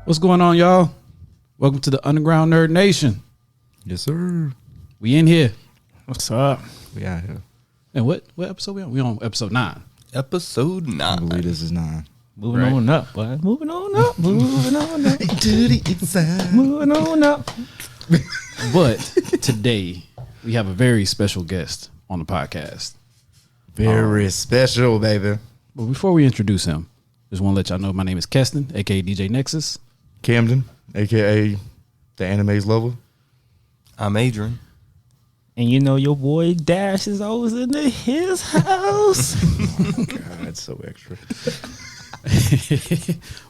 What's going on, y'all? Welcome to the Underground Nerd Nation. Yes, sir. We in here. What's up? We out here. And what episode we on? We on episode 9. Episode 9. I believe this is 9. Moving Right. on up, boy. Moving on up. Moving on up. To the inside. Moving on up. But today we have a very special guest on the podcast. Very special, baby. But before we introduce him, just want to let y'all know my name is Keston, aka DJ Nexus. Camden, a.k.a. the anime's lover. I'm Adrian. And you know your boy Dash is always in his house. God, that's so extra.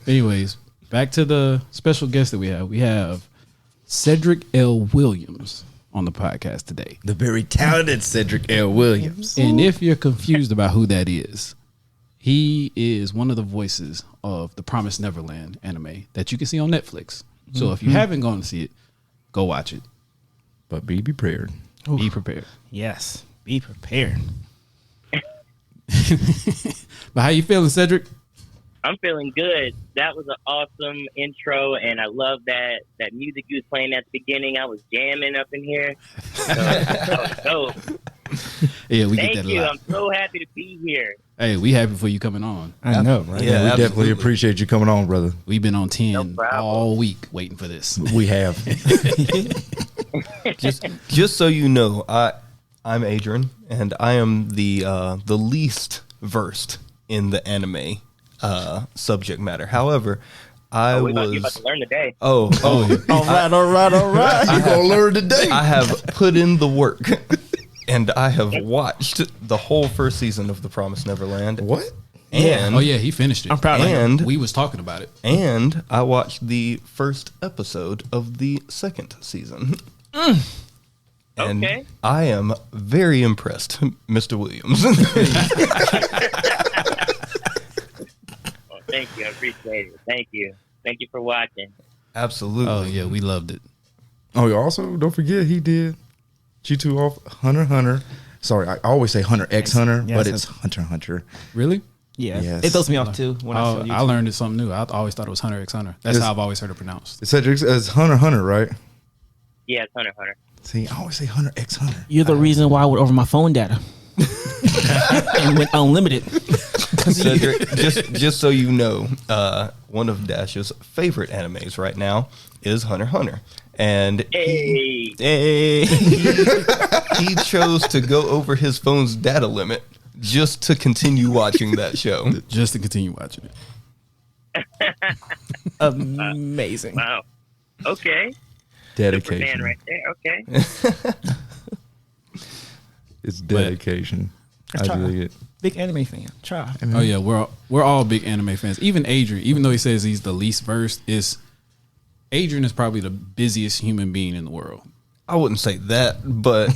Anyways, back to the special guest that we have. We have Cedric L. Williams on the podcast today. The very talented Cedric L. Williams. And if you're confused about who that is, he is one of the voices of the Promised Neverland anime that you can see on Netflix. So if you haven't gone to see it, go watch it. But be prepared. Be prepared. Yes. Be prepared. But how you feeling, Cedric? I'm feeling good. That was an awesome intro, and I love that music you was playing at the beginning. I was jamming up in here. So, that was dope. Yeah, we Thank get that a you. lot. I'm so happy to be here. Hey, we happy for you coming on. I know, right? Yeah, we definitely absolutely. appreciate you coming on, brother. We've been on 10 No problem. all week waiting for this. We have. Just so you know, I'm Adrian, and I am the least versed in the anime subject matter. However, You're about to learn today. all right. All right. You're going to learn today. I have put in the work, and I have watched the whole first season of The Promised Neverland. What? And Oh, yeah, he finished it. I'm proud of him. and We was talking about it. and I watched the first episode of the second season. And Okay. I am very impressed, Mr. Williams. Well, thank you. I appreciate it. Thank you. Thank you for watching. Absolutely. Oh, yeah, we loved it. Oh, also, don't forget he did G2 off Hunter x Hunter. Sorry, I always say Hunter x Hunter, Yes, but yes. it's Hunter x Hunter. Really? Yeah. Yes. It throws me off too when I saw you. I learned it something new. I always thought it was Hunter x Hunter. That's Yes. how I've always heard it pronounced. Cedric says Hunter x Hunter, right? Yeah, it's Hunter x Hunter. See, I always say Hunter x Hunter. You're the reason why I went over my phone data and went unlimited. Cedric, just so you know, one of Dash's favorite animes right now is Hunter x Hunter. And Hey. Hey. he chose to go over his phone's data limit just to continue watching that show. Just to continue watching it. Amazing. Wow. Okay. Super fan Dedication. right there. Okay. It's dedication. I try. dig it. Big anime fan. Try. Oh yeah, we're all big anime fans. Even Adrian, even though he says he's the least versed, Adrian is probably the busiest human being in the world. I wouldn't say that, but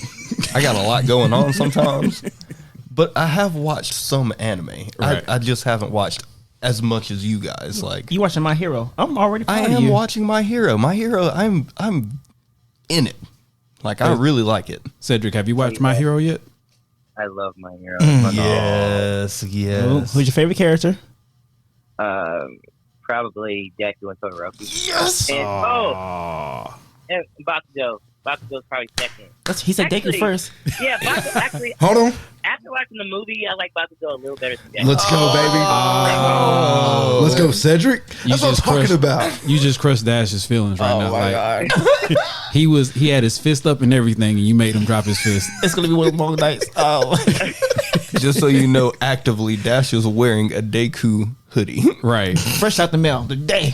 I got a lot going on sometimes. But I have watched some anime. Right. I just haven't watched as much as you guys. Like You watching My Hero? I'm already I proud of am you. watching My Hero. My Hero, I'm in it. Like I really like it. Cedric, have you watched My Hero yet? I love my hero. Yes, yes. Who's your favorite character? Probably Deku and Todoroki. Yes. And, and Bakugo. Bakugo's probably second. He said Deku Actually- first. Yeah, Bakugo, actually, Hold on. after watching the movie, I like Bakugo a little better than Deku. Let's go, baby. Let's go, Cedric. That's what I'm talking about. You just crushed Dash's feelings right now. God. He had his fist up and everything, and you made him drop his fist. It's gonna be one of the long nights. Oh, Just so you know, actively Dash is wearing a Deku hoodie. Right. fresh out the mail today,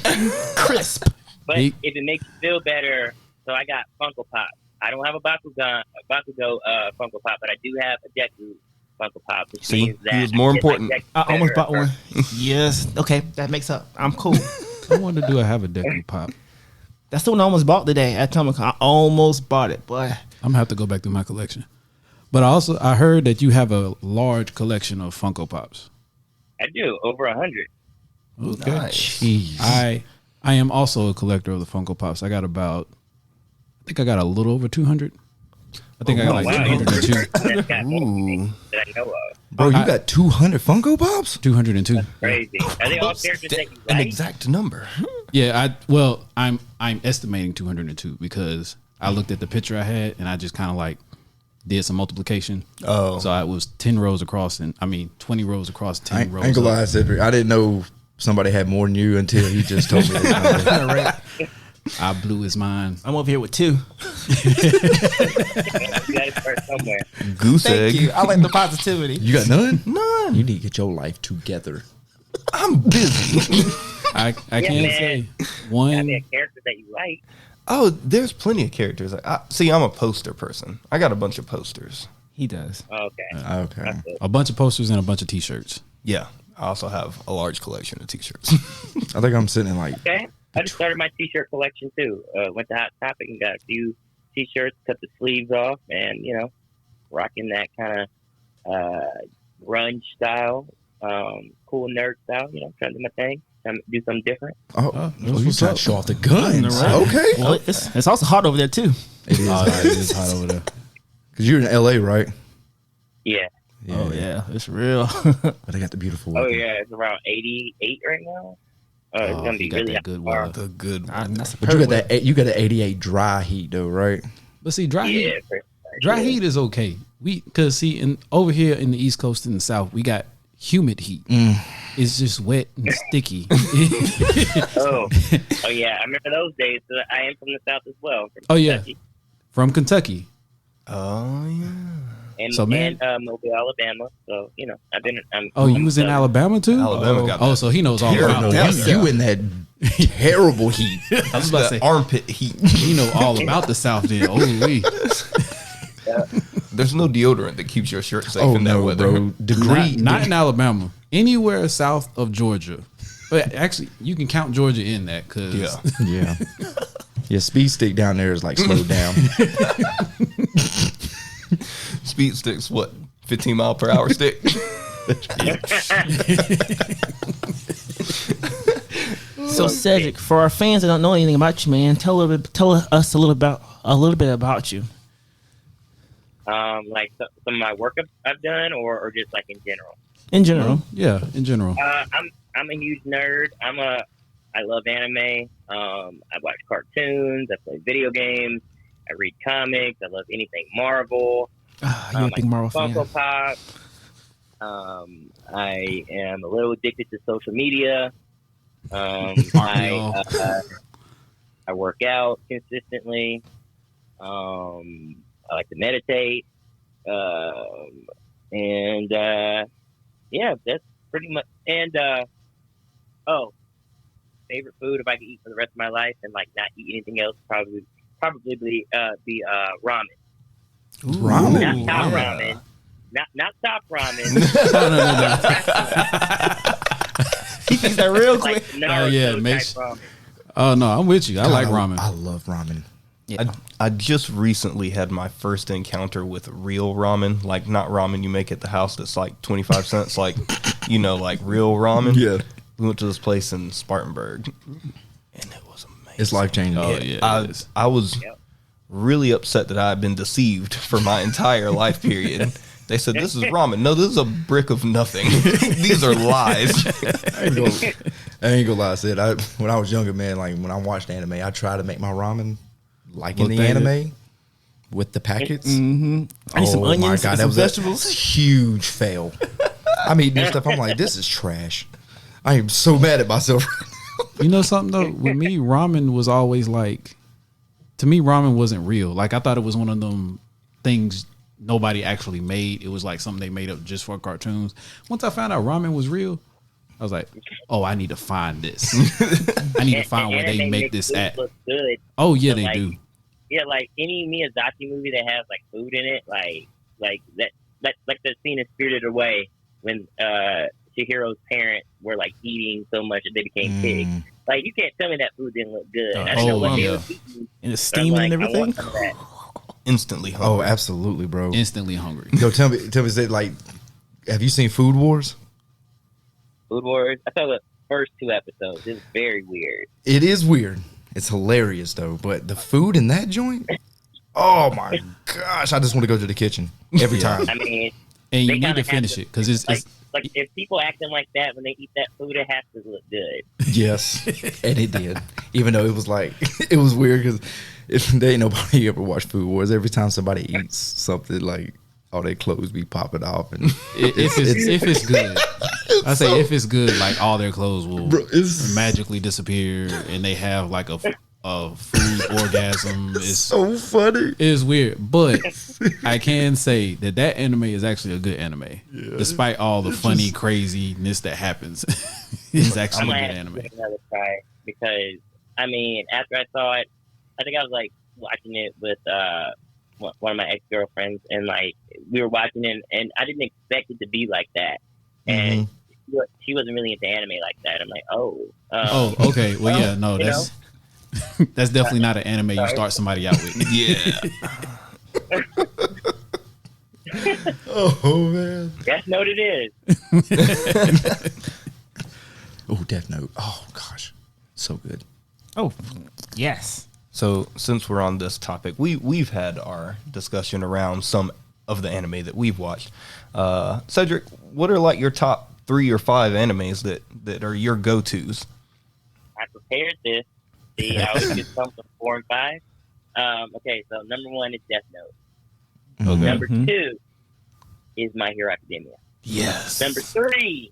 crisp. But He- if it makes you feel better, so I got Funko Pop. I don't have a Bakugo Funko Pop, but I do have a Deku Funko Pop. Which See, means that he was more I get my important. Deku I almost better bought one. Yes. Okay, that makes up. I'm cool. I wonder, do I have a Deku Pop? That's the one I almost bought today at Comic-Con. I almost bought it, but I'm gonna have to go back through my collection. But I heard that you have a large collection of Funko Pops. I do, over 100. Okay. Nice. Jeez. I am also a collector of the Funko Pops. I think I got a little over 200. I think I got like wow. 202. That's got anything that I know of. Bro, you got 200 Funko Pops? 202. Crazy. Are they all characters that you An like? exact number. Yeah, I'm estimating 202 because I looked at the picture I had and I just kind of like did some multiplication. Oh. So I was 10 rows across 20 rows across 10 rows. I ain't gonna lie, Cedric. I didn't know somebody had more than you until he just told me that. I blew his mind. I'm over here with 2. You gotta start somewhere. Goose Thank egg. you. I like the positivity. You got none? None. You need to get your life together. I'm busy. I Yeah, can't man. say Gotta one. be a character that you like. Oh, there's plenty of characters. See, I'm a poster person. I got a bunch of posters. He does. Oh, okay. Okay. That's it. A bunch of posters and a bunch of T-shirts. Yeah. I also have a large collection of t-shirts. I think I'm sitting in like Okay. I just started my t-shirt collection too. Went to Hot Topic and got a few t-shirts, cut the sleeves off, and rocking that kind of grunge style, cool nerd style. Trying to do my thing, trying to do something different. you trying to show off the guns. Okay. Well, it's also hot over there too. It is. It is hot over there. Because you're in LA, right? Yeah. Oh yeah, it's real. But they got the beautiful Oh weather. yeah, it's around 88 right now. It's gonna be you got really that hot good tomorrow. weather. The good one. That's But you got that. You got the 88 dry heat though, right? But see, dry Yeah, heat. for Dry sure. heat is okay. Because see, over here in the East Coast and the South, we got humid heat. It's just wet and sticky. Oh yeah, I remember those days. I am from the South as well. From Oh, yeah. Kentucky. From Kentucky. Oh, yeah. And, So, man- and Mobile, Alabama. So I've been. Oh, you was in Alabama too? Alabama got Oh, that. so he knows all Terrible. about Yeah. that. You in that terrible heat. I was about to say, Armpit heat. he know all about the South then. Oh, we. There's no deodorant that keeps your shirt safe Oh in that no, weather. bro. Degree. Not in Alabama. Anywhere south of Georgia. But actually, you can count Georgia in that because Yeah. Yeah. Yeah. Speed stick down there is like slowed down. Speed sticks, what? 15 mile per hour stick? So Cedric, for our fans that don't know anything about you, man, tell us a little bit about you. Like some of my work I've done, or just like in general. In general. yeah, in general. I'm a huge nerd. I love anime. I watch cartoons. I play video games. I read comics. I love anything Marvel. You're a big Marvel fan. Funko Pop. I am a little addicted to social media. I work out consistently. I like to meditate. Yeah, that's pretty much. And favorite food if I could eat for the rest of my life and like not eat anything else, probably be ramen. Ramen. Not top ramen. ramen. Not top ramen. He thinks that real quick. Like Naruto yeah, type makes- ramen. Oh, no, I'm with you. I like ramen. I love ramen. I just recently had my first encounter with real ramen, like not ramen you make at the house that's like 25 cents, like, like real ramen. Yeah. We went to this place in Spartanburg, and it was amazing. It's life changing. Oh, yeah. it is. I was really upset that I had been deceived for my entire life period. They said, this is ramen. No, this is a brick of nothing. These are lies. I ain't gonna lie. I said when I was younger, man, like when I watched anime, I tried to make my ramen like in Well, the thank anime with the packets. I need some onions and some vegetables. a huge fail. I'm eating this stuff. I'm like, this is trash. I am so mad at myself. You know something though? With me, ramen was always like, to me, ramen wasn't real. Like I thought it was one of them things nobody actually made. It was like something they made up just for cartoons. Once I found out ramen was real, I was like, oh, I need to find this. I need to find where they Anime make makes this food at. look good. Oh yeah, So, they like, do. Yeah, like any Miyazaki movie that has like food in it, like the scene in Spirited Away when Chihiro's parents were like eating so much that they became pigs. Like you can't tell me that food didn't look good. I didn't know what they yeah. were eating. And it's but I'm steaming and like, I everything. want some of that. Instantly Oh, hungry. absolutely, bro. Instantly hungry. Yo, tell me, that like, have you seen Food Wars? Food Wars. I saw the first 2 episodes. It's very weird. It is weird. It's hilarious though. But the food in that joint, oh my gosh! I just want to go to the kitchen every time. I mean, And They you need kinda to finish have to- it because it's like- Like if people acting like that when they eat that food, it has to look good. Yes, and it did. Even though it was like it was weird because if there ain't nobody ever watch Food Wars, every time somebody eats something, like all their clothes be popping off, and if it's good, I say if it's good, like all their clothes will magically disappear, and they have like a food orgasm. It's so funny. It's weird, but I can say that anime is actually a good anime, despite all the funny craziness that happens. It's I actually a might good have to anime. give it another try because I mean, after I saw it, I think I was like watching it with one of my ex girlfriends, and like we were watching it, and I didn't expect it to be like that, and she wasn't really into anime like that. I'm like, okay, well, yeah, no, you that's that's definitely not an anime you start somebody out with. Yeah. Oh man. Death Note it is. Oh, Death Note. Oh gosh, so good. Oh, yes. So since we're on this topic, we've had our discussion around some of the anime that we've watched. Cedric, what are like your top 3 or 5 animes that are your go-tos? I prepared this. See, I always get something 4 and 5. Okay, so number 1 is Death Note. Okay. Number 2 is My Hero Academia. Yes. Number 3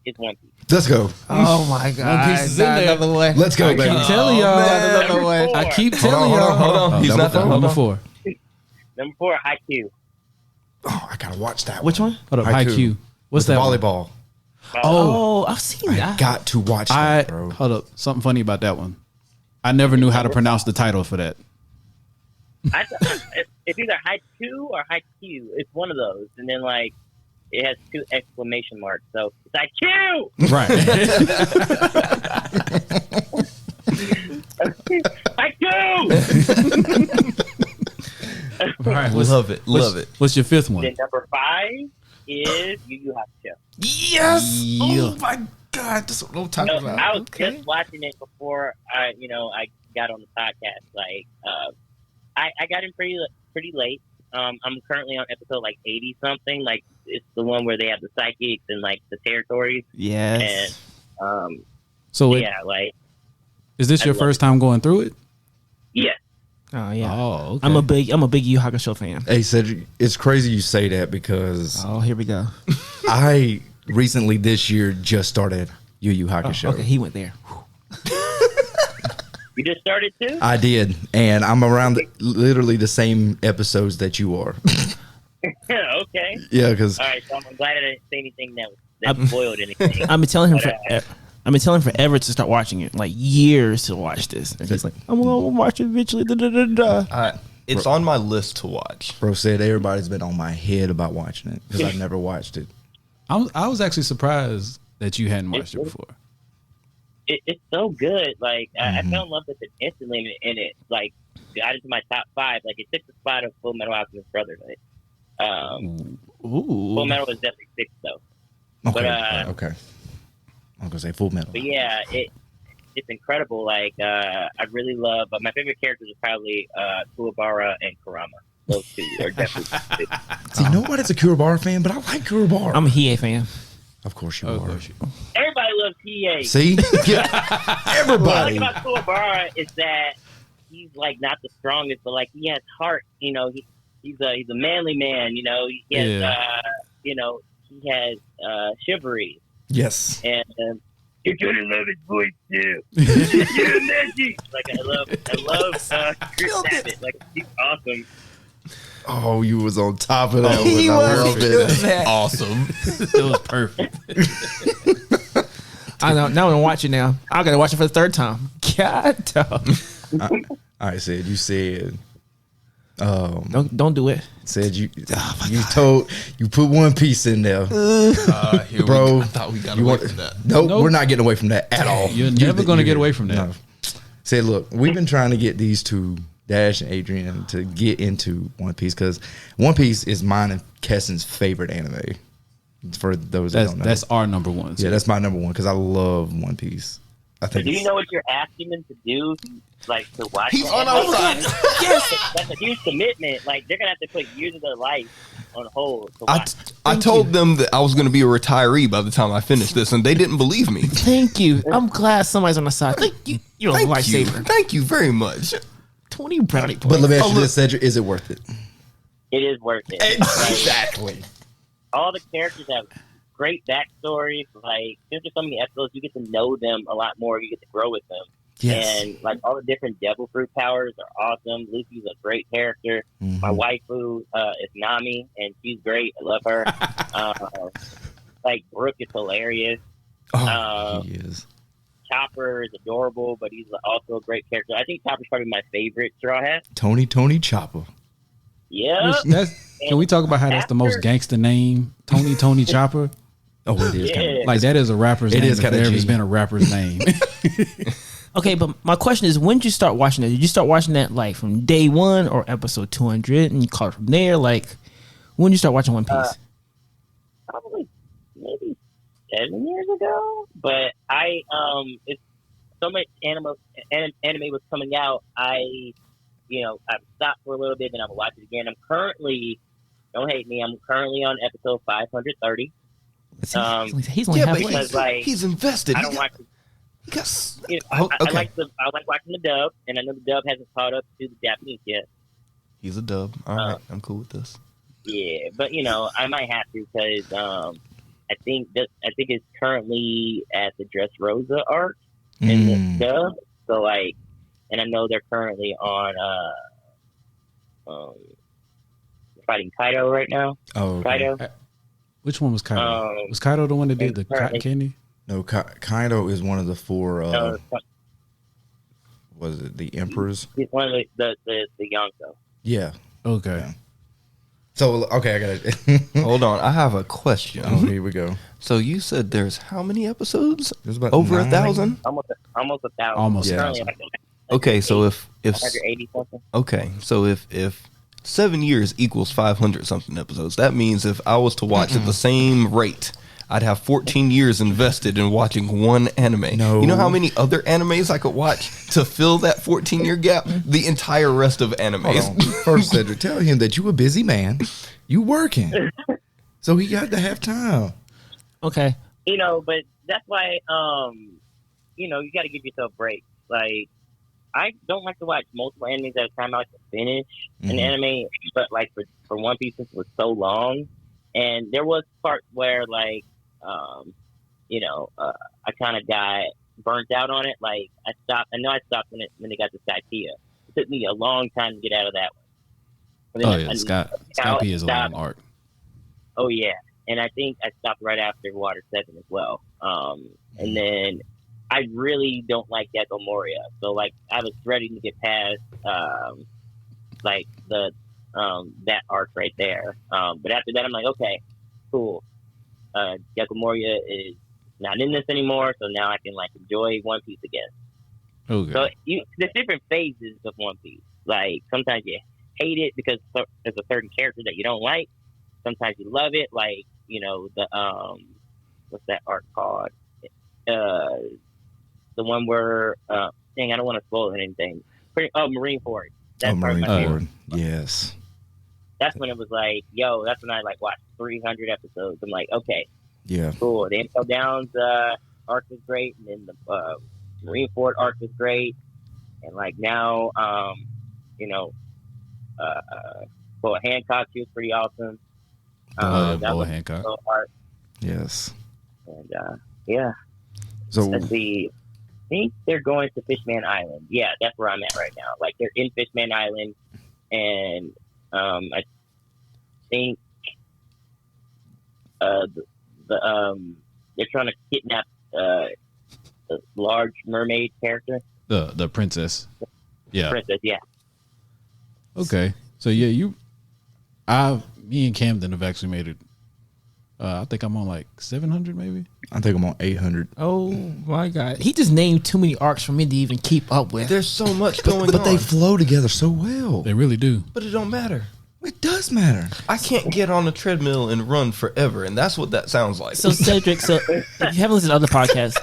is One Piece. Let's go. Oh my God! Piece is in Not there. another one. Let's go, baby. keep telling y'all. Another one. I keep Hold telling on, y'all. hold on. He's Number not done. four? Number Hold 4. Number 4, Haikyuu. Oh, I gotta watch that. Which one? Hold up, Haikyuu. Haikyuu. What's With the that? one? volleyball. Oh, I've seen I that. got to watch that, bro. Hold up. Something funny about that one. I never knew how to pronounce the title for that. It's either Haikyuu or Haikyuu. It's one of those. And then, like, it has 2 exclamation marks. So, it's Haikyuu! Right. Haikyuu! Right. Love it. Love it. What's your 5th one? Then number 5 is Yu Yu Hakusho. Yes. Yeah. Oh my God, that's what I'm talking So, about. I was just watching it before I got on the podcast. Like, I got in pretty late. I'm currently on episode like 80 something. Like, it's the one where they have the psychics and like the territories. Yes. And So yeah, like is this I your love first time going through it? yeah. Oh yeah. Oh, okay. I'm a big Yu Hakusho fan. Hey, Cedric, it's crazy you say that because Oh, here we go. I recently this year just started Yu Yu Hakusho. Okay, he went there. You just started too? I did, and I'm around literally the same episodes that you are. Okay. Yeah, because All right. So I'm glad I didn't say anything that spoiled anything. I've been telling him But, forever to start watching it, like years to watch this. And he's like, I'm gonna watch it eventually. Da, da, da, da. It's on my list to watch. bro said everybody's been on my head about watching it because I've never watched it. I was actually surprised that you hadn't watched it before. It's so good. Like I fell in love with it instantly, and it like got into my top 5. Like it took the spot of Full Metal Alchemist Brotherhood. Ooh. Full Metal was definitely 6 though. Okay, But, okay. I'm gonna say Full Metal. But yeah, it's incredible. Like I really love. My favorite characters are probably Kuwabara and Kurama. Those 2 are definitely. See, nobody's a Kurabara fan, but I like Kurabara. I'm a Hiei fan. Of course you Oh, are. gosh. Everybody loves PA. See, yeah. What I Everybody. like about Kuwabara is that he's like not the strongest, but like he has heart. You know, he's a manly man. You know, he has he has chivalry, Yes. and you're gonna love his voice too. You're magic. Like I love Chris Sabat. Like he's awesome. Oh, you was on top of that one. He I was. love it. Awesome. It was perfect. I know. Now I'm gonna watch it now. I gotta watch it for the 3rd time. God, dog. All right, said you said Don't do it. said you you put One Piece in there, Here bro. I thought we got You away want- from that. Nope, Nope. we're not getting away from that at all. You're never gonna get away from that. No. Said, look, we've been trying to get these two, Dash and Adrian, to get into One Piece because One Piece is mine and Kessin's favorite anime. For those that don't know, That's our number 1. yeah, that's my number 1 because I love One Piece. I think Do you know what you're asking them to do? Like to watch? He's on our side. Yes. That's a huge commitment. Like they're gonna have to put years of their life on hold to I, watch. I told them that I was going to be a retiree by the time I finished this, and they didn't believe me. Thank you. I'm glad somebody's on the side. Thank you. You're a Thank you. lifesaver. Thank you very much. 20 brownie points. But let me ask Oh, you look. this, Cedric, is it worth it? It is worth it. Exactly. All the characters have great backstories. Like there's just so many episodes you get to know them a lot more. You get to grow with them. Yes. And like all the different devil fruit powers are awesome. Lucy's a great character. Mhm. My waifu is Nami, and she's great. I love her. Like Brooke is hilarious. Oh, he is. Chopper is adorable, but he's also a great character. I think Chopper's probably my favorite Straw Hat. Tony Chopper. Yeah. Can we talk about how that's the most gangster name? Tony Chopper. Oh, it is. Yeah. Kind of, Like that is a rapper's It name. is If kinda there has G. been a rapper's name. Okay, but my question is, when did you start watching that? Did you start watching that like from day one or episode 200, and you caught it from there? Like, when did you start watching One Piece? Probably maybe 7 years ago. But it's so much anime was coming out. I stopped for a little bit, then I would watch it again. I'm currently, don't hate me, I'm currently on episode 530. He's only Yeah, but halfway. Because, like, he's invested. I don't watch. He got, I okay. I like watching the dub, and I know the dub hasn't caught up to the Japanese yet. He's a dub. All right, I'm cool with this. Yeah, but I might have to because I think it's currently at the Dressrosa arc in the dub. So like, and I know they're currently on fighting Kaido right now. Oh, okay. Kaido. Which one was Kaido? Was Kaido the one that did the cotton currently- candy? No, Kaido is one of the four. No, Was it the emperors? he's one of the Yonko. Yeah. Okay. Yeah. So okay, I got it. Hold on, I have a question. Oh, here we go. So you said there's how many episodes? There's about Over 9. 1,000? Almost 1,000. Almost Yeah. Currently, 1,000. Okay, so if 180 something. okay, so if 7 years equals 500 something episodes, that means if I was to watch at the same rate, I'd have 14 years invested in watching one anime. No. You know how many other animes I could watch to fill that 14-year gap? The entire rest of Hold animes. on. First, Cedric, tell him that you a busy man. You working, so he got to have time. Okay. But that's why, you got to give yourself breaks. Like, I don't like to watch multiple animes at a time. I like to finish an anime, but like for One Piece, it was so long, and there was parts where like, I kind of got burnt out on it. Like I stopped. I know I stopped when they got to Skypiea. It took me a long time to get out of that one. And Oh then yeah, Scott P is a long arc. Oh yeah, and I think I stopped right after Water 7 as well. And then I really don't like Gecko Moria, so like I was ready to get past like the that arc right there. But after that, I'm like, okay, cool. Gecko Moria is not in this anymore, so now I can like enjoy One Piece again. Okay. So there's different phases of One Piece. Like sometimes you hate it because there's a certain character that you don't like. Sometimes you love it, like the what's that arc called? The one where I don't want to spoil anything. Marineford. That's part of my favorite. Marineford. Yes. That's when it was like, that's when I like watched 300 episodes. I'm like, okay, Yeah. cool. The Impel Downs arc was great, and then the Marineford arc was great, and like now, Boa Hancock, she was pretty awesome. That Boa was Hancock. so hard. Yes. And yeah, So let's see. I think they're going to Fishman Island. Yeah, that's where I'm at right now. Like they're in Fishman Island, and I think they're trying to kidnap the large mermaid character. The princess. Yeah. Princess, yeah. Okay. So yeah, me and Camden have actually made it. I think I'm on like 700 maybe. I think I'm on 800. Oh my God. He just named too many arcs for me to even keep up with. There's so much going But on. they flow together so well. They really do. But it don't matter. It does matter. I can't get on a treadmill and run forever, and that's what that sounds like. So Cedric, if you haven't listened to other podcasts,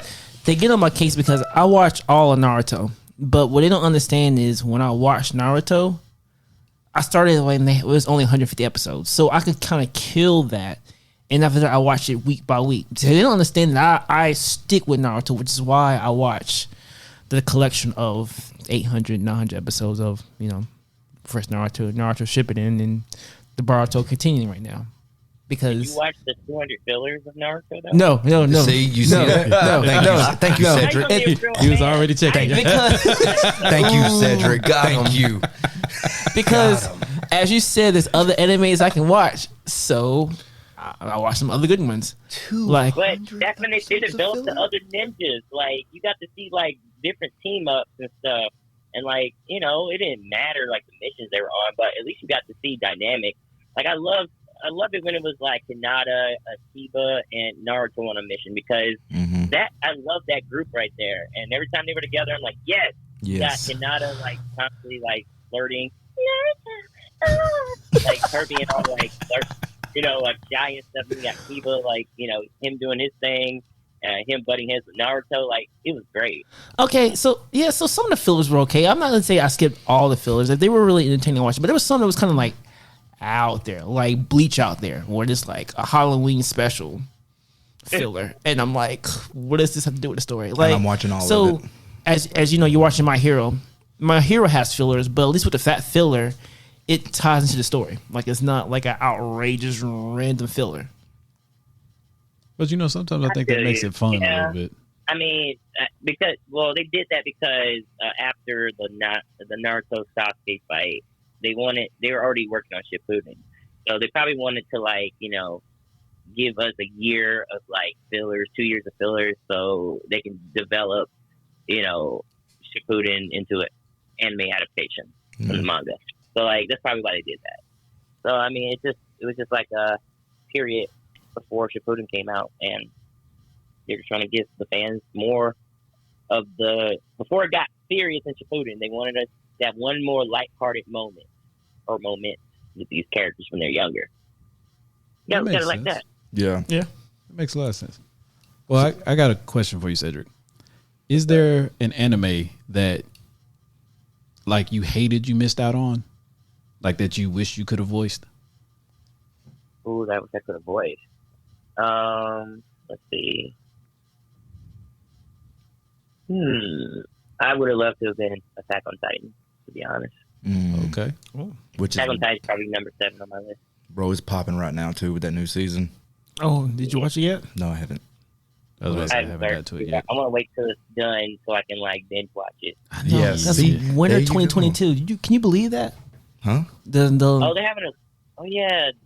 they get on my case because I watch all of Naruto, but what they don't understand is when I watched Naruto, I started when it was only 150 episodes, so I could kind of kill that. And after that, I watched it week by week. So they don't understand that I stick with Naruto, which is why I watch the collection of 800, 900 episodes of, first Naruto Shippuden, and the Boruto continuing right now. Because Did you watch the 200 fillers of Naruto, though? No. See, you see that? Thank you, Cedric. He was already checking. Thank you, Cedric. Thank you. Because, as you said, there's other animes I can watch, so I watch some other good ones. But that's when they did develop the other ninjas. Like, you got to see, like, different team-ups and stuff. And, like, it didn't matter, like, the missions they were on, but at least you got to see dynamic. Like, I love it when it was, like, Hinata, Akiba, and Naruto on a mission, because I love that group right there. And every time they were together, I'm like, yes. You got Hinata, like, constantly, like, flirting. Like, her being all, like, like, shy and stuff. And you got Akiba, like, him doing his thing. Him butting heads with Naruto, like, it was great. Okay, so some of the fillers were okay. I'm not gonna say I skipped all the fillers. Like, they were really entertaining to watch, but there was some that was kind of like out there, like Bleach out there, where it's like a Halloween special filler, and I'm like, what does this have to do with the story? Like, and I'm watching all of it. As you know, you're watching My Hero. My Hero has fillers, but at least with the fat filler, it ties into the story. Like, it's not like an outrageous random filler. But sometimes I think that makes it fun a little bit. I mean, because they did that because after the Naruto Sasuke fight, they were already working on Shippuden, so they probably wanted to, like, give us a year of, like, fillers, 2 years of fillers, so they can develop Shippuden into an anime adaptation from the manga. So, like, that's probably why they did that. So, I mean, it was just like a period before Shippuden came out, and they were trying to give the fans more of before it got serious in Shippuden, they wanted us to have one more lighthearted moment with these characters when they're younger. Yeah, we got it like that. Yeah. It makes a lot of sense. Well, I got a question for you, Cedric. Is there an anime that, like, you hated you missed out on? Like, that you wish you could have voiced? Ooh, that I could have voiced. Let's see. I would have loved to have been Attack on Titan, to be honest. Okay. Attack on Titan is probably number 7 on my list. Bro, it's popping right now too with that new season. Oh, did you watch it yet? No, I haven't. I haven't got to it yet. I want to wait till it's done so I can, like, binge watch it. Yes. That's winter 2022. Can you believe that? Huh? They're having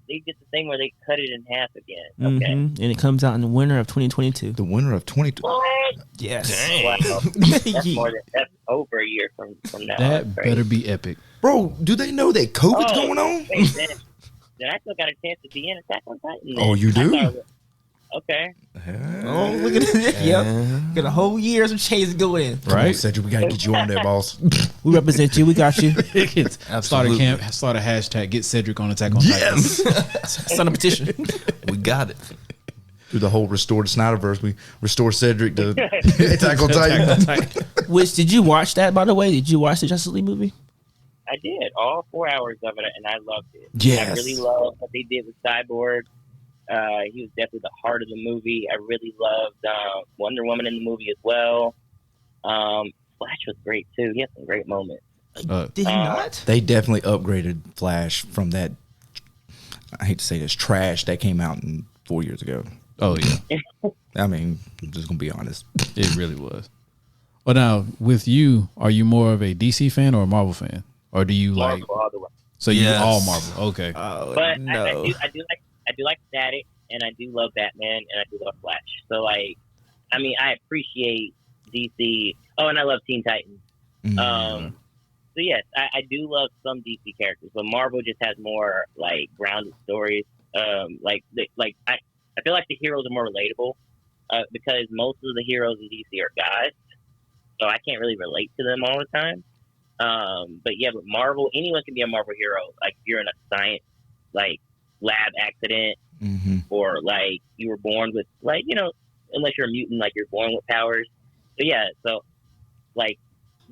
they did the thing where they cut it in half again. Okay. And it comes out in the winter of 2022. The winter of 2022. What? Yes. Wow. That's over a year from now. That better be epic. Bro, do they know that COVID's going on? Wait, then I still got a chance to be in Attack on Titan. Oh, you do? Okay. Oh, look at this. Yep. Got a whole year's of change to go in. Right? Cedric, we got to get you on there, boss. We represent you. We got you. Start a hashtag, get Cedric on Attack on Titan. Sign a petition. We got it. Through the whole restore the Snyderverse, we restore Cedric to Attack on Titan. Which, did you watch that, by the way? Did you watch the Justice League movie? I did. All 4 hours of it, and I loved it. Yes. I really loved what they did with Cyborg. He was definitely the heart of the movie. I really loved Wonder Woman in the movie as well. Flash was great, too. He had some great moments. Did he not? They definitely upgraded Flash from that, I hate to say this, trash that came out 4 years ago. Oh, yeah. I mean, I'm just going to be honest. It really was. Well, now, with you, are you more of a DC fan or a Marvel fan? Or do you Marvel all the way. So you all Marvel. Okay. But no. I do like Static, and I do love Batman, and I do love Flash. So, like, I mean, I appreciate DC. Oh, and I love Teen Titans. So yes, I do love some DC characters, but Marvel just has more, like, grounded stories. I feel like the heroes are more relatable because most of the heroes in DC are guys, so I can't really relate to them all the time. But Marvel, anyone can be a Marvel hero. Like, if you're in a science, like, lab accident, or, like, you were born with, like, unless you're a mutant, like, you're born with powers, So like,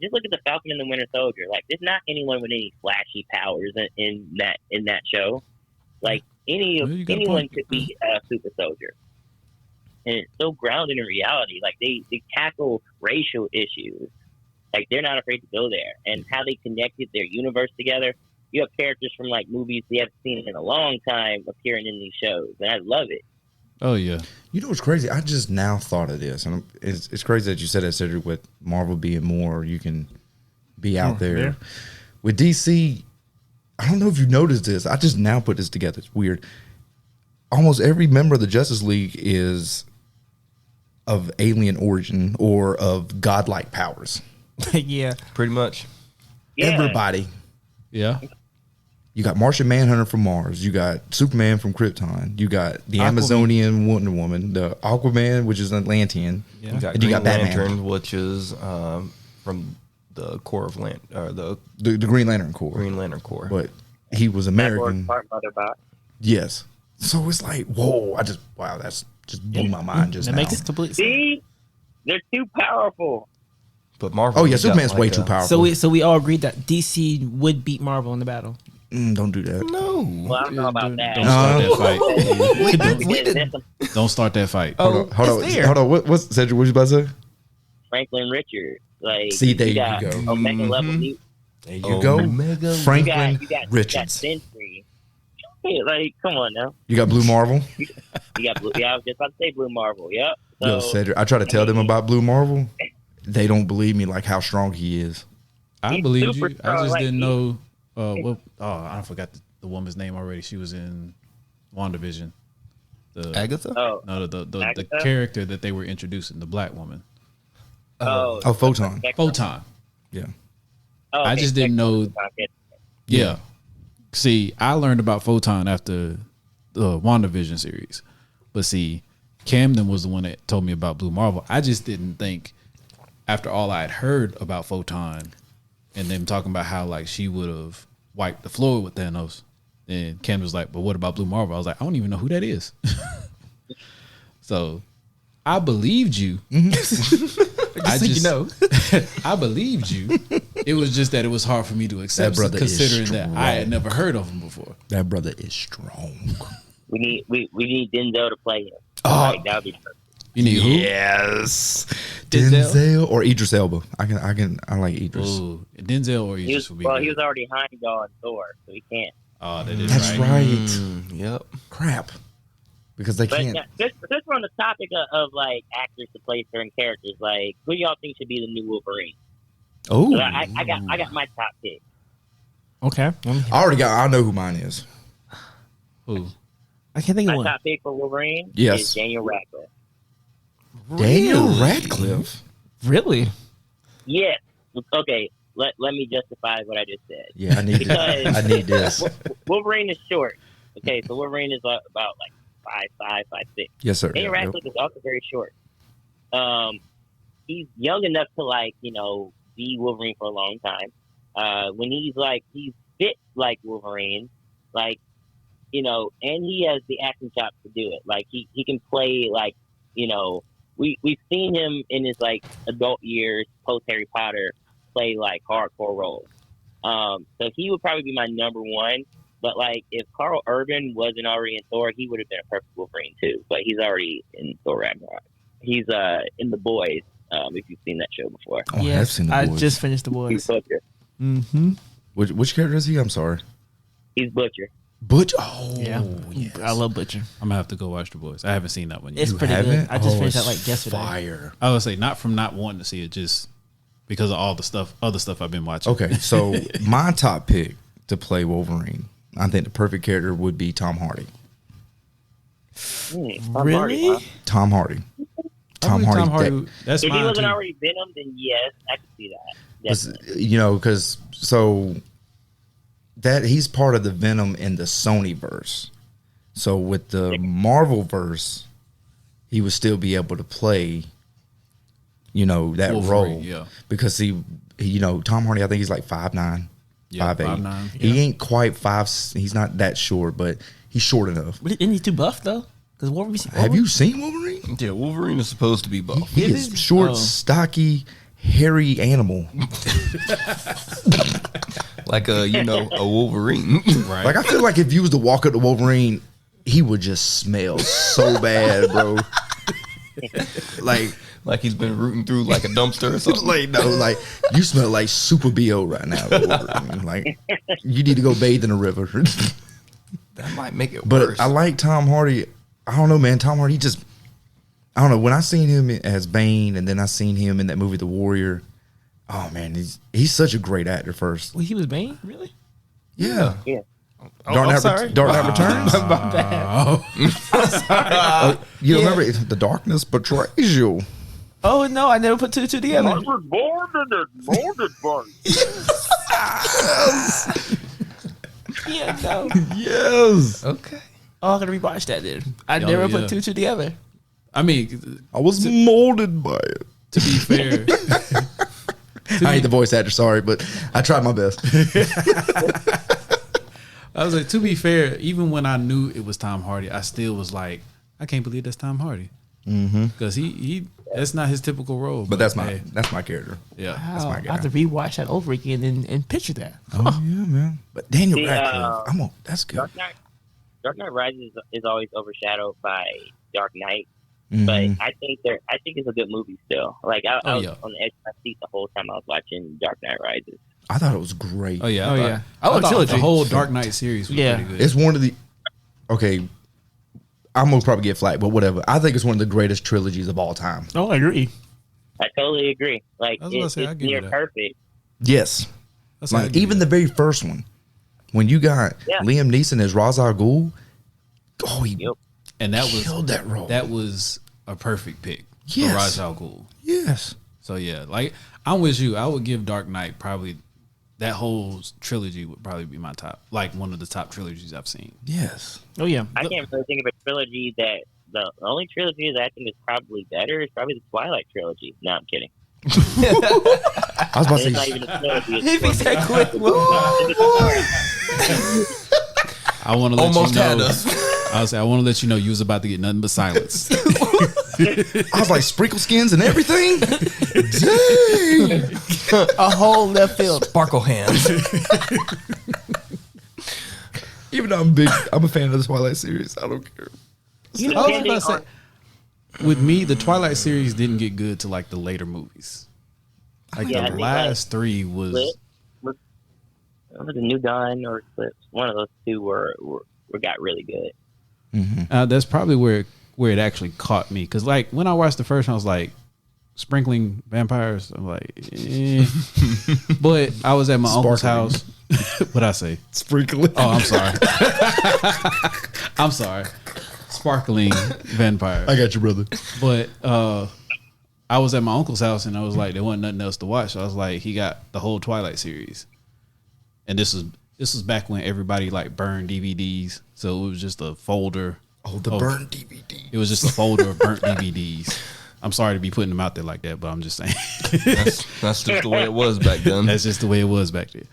just look at the Falcon and the Winter Soldier. Like, there's not anyone with any flashy powers in that show. Like, anyone could be a super soldier, and it's so grounded in reality. Like, they tackle racial issues. Like, they're not afraid to go there, and how they connected their universe together. You have characters from like movies we haven't seen in a long time appearing in these shows, and I love it. Oh yeah. You know what's crazy? I just now thought of this, and it's crazy that you said that, Cedric. With Marvel being more, you can be out there. Yeah. With DC, I don't know if you noticed this. I just now put this together. It's weird. Almost every member of the Justice League is of alien origin or of godlike powers. Yeah. Pretty much. Yeah. Everybody. Yeah. You got Martian Manhunter from Mars. You got Superman from Krypton. You got the Amazonian Wonder Woman, the Aquaman, which is Atlantean. You got And you Green got Batman. Lantern, which is from the Corps of The Green Lantern Corps. Green Lantern Corps. But he was American. Part Mother Yes. So it's like, whoa, that's just blew my mind just That now. makes complete sense. See, they're too powerful. But Marvel. Oh, yeah, you got Superman's like way too So powerful. we all agreed that DC would beat Marvel in the battle. Don't do that. No. Well, I don't know about that. Don't start that fight. We didn't. Don't start that fight. Hold on. it's there. Hold on. What's Cedric? What you about to say? Franklin Richards. Like, See, there you got go. Omega level. You There you go. Omega Franklin got Richards. Sentry. Hey, like, come on now. You got Blue Marvel? You got Blue. Yeah, I was just about to say Blue Marvel. Yep. Yo, So, Cedric, I try to tell them about Blue Marvel. They don't believe me like how strong he is. I He's believed super you. I strong, just like, didn't know. I forgot the woman's name already. She was in WandaVision. Agatha? No, the Agatha? character that they were introducing, the black woman, Oh, Photon. Photon. Yeah. I just didn't know. Yeah. See, I learned about Photon after the WandaVision series, but see, Camden was the one that told me about Blue Marvel. I just didn't think, after all I had heard about Photon, and them talking about how like she would have wiped the floor with Thanos, and Camden was like, "But what about Blue Marvel?" I was like, "I don't even know who that is." So, I believed you. I so you just know. I believed you. It was just that it was hard for me to accept, That brother is considering that I had strong. never heard of him before. That brother is strong. We need Denzel to play him. Oh. Like, that would be perfect. You need who? Yes. Denzel? Denzel or Idris Elba. I like Idris. Ooh, Denzel or Idris would be He good. was already Heimdall in Thor, so he can't. Oh, that is That's right. right. Yep. Crap. Because they But can't. just on the topic of like actors to play certain characters, like who y'all think should be the new Wolverine? Oh, I got my top pick. Okay. I know who mine is. Who? I can't think of My one. top pick for Wolverine Yes. is Daniel Radcliffe. Daniel Radcliffe. Really? Yes. Okay. Let me justify what I just said. Yeah, I need Because- I need this. Wolverine is short. Okay, so Wolverine is about like 5'5", 5'6". Yes, sir. Daniel Yep. Radcliffe is also very short. He's young enough to like, be Wolverine for a long time. When he's fit like Wolverine, like, and he has the acting chops to do it. Like he can play like, we've seen him in his like adult years post Harry Potter play like hardcore roles. So he would probably be my number one. But like, if Carl Urban wasn't already in Thor, he would have been a perfect Wolverine too. But he's already in Thor Ragnarok. He's in The Boys. If you've seen that show before, Oh, I have seen The I Boys. just finished The he's Boys. Butcher. Mm-hmm. Which character is he? I'm sorry. He's Butcher. Butch. Oh, Yeah. yes. I love Butcher. I'm gonna have to go watch The Boys. I haven't seen that one yet. It's pretty good. Haven't? I just Oh, finished that it's like yesterday. Fire. I would say not from not wanting to see it, just because of all the other stuff I've been watching. Okay, so my top pick to play Wolverine, I think the perfect character would be Tom Hardy. Tom Hardy, huh? Tom Hardy. I believe Hardy. That's If he mine wasn't too. already Venom, then yes, I could see that. Definitely. Because that he's part of the Venom in the Sony verse. So with the Marvel verse, he would still be able to play, that Wolverine, role. yeah. Because he, Tom Hardy, I think he's like 5'9", Yeah, 5'8". 5'9", He ain't quite 5. He's not that short, but he's short enough. But isn't he too buff though? Because Wolverine. Have you seen Wolverine? Yeah, Wolverine is supposed to be buff. He Is is it? short, Oh. stocky, hairy animal. Like a Wolverine. Right. Like I feel like if you was to walk up to Wolverine, he would just smell so bad, bro. Like he's been rooting through like a dumpster or something. like you smell like Super BO right now, Wolverine. Like you need to go bathe in a river. That might make it But worse. I like Tom Hardy. I don't know, man. Tom Hardy I don't know. When I seen him as Bane, and then I seen him in that movie The Warrior. Oh man, he's such a great actor. First, Well, he was Bane, really? yeah. Yeah. Dark Knight, sorry. Dark Knight Returns. My bad. You remember the darkness betrays you. Oh no, I never put two and two together. was born in a molded bun. Yeah, no. Yes, Okay. Oh, I gotta rewatch that then. I Oh, never yeah. put two and two together. I mean, I was molded by it. to be fair, I ain't the voice actor, sorry, but I tried my best. I was like, to be fair, even when I knew it was Tom Hardy, I still was like, I can't believe that's Tom Hardy. Because he that's not his typical role. But that's my hey, character. yeah. That's my I guy. have to rewatch that over again and picture that. Oh yeah, man. But Daniel See, Radcliffe, that's good. Dark Knight Rises is always overshadowed by Dark Knight, Mhm. but I think it's a good movie still. Like I was yeah. on the edge of my seat the whole time I was watching Dark Knight Rises. I thought it was great. Oh yeah. Oh, I yeah. thought, I like thought trilogy. the whole Dark Knight series was Yeah. pretty good. It's one of the okay. I'm gonna probably get flack, but whatever. I think it's one of the greatest trilogies of all time. Oh, I agree. I totally agree. Like I was gonna say, I it's give you near that. perfect. Yes, That's how I like do even that. the very first one, when you got Yeah. Liam Neeson as Ra's al Ghul. Oh, he Yep. and that was killed that role. That was a perfect pick Yes. for Ra's al Ghul. Yes. So yeah, like I'm with you. I would give Dark Knight probably that whole trilogy would probably be my top, like one of the top trilogies I've seen. Yes. Oh yeah. I can't really think of a trilogy that the only trilogy that I think is probably better is probably the Twilight trilogy. No, I'm kidding. I was about to It's not say. even a trilogy. He thinks that quick. I want to let Almost you know. had us. I was say I want to let you know you was about to get nothing but silence. I was like sprinkle skins and everything. Dang. A whole left field. Sparkle hands. Even though I'm a fan of the Twilight series. I don't care. You I know, was Depending about to say, with me, the Twilight series didn't get good to like the later movies. Like Yeah, I the think, last three was Split was the New Dawn or Eclipse. One of those two were got really good. that's probably where it actually caught me, because like when I watched the first one, I was like sprinkling vampires. I'm like, eh. But I was at my uncle's Sparkling. house. What'd I say? Sprinkling. Oh, I'm sorry. I'm sorry. Sparkling vampire. I got you, brother. But I was at my uncle's house and I was like, there wasn't nothing else to watch. So I was like, he got the whole Twilight series. And this was back when everybody like burned DVDs. So it was just a folder. Oh, the burnt DVD. It was just a folder of burnt DVDs. I'm sorry to be putting them out there like that, but I'm just saying. That's just the way it was back then. That's just the way it was back then.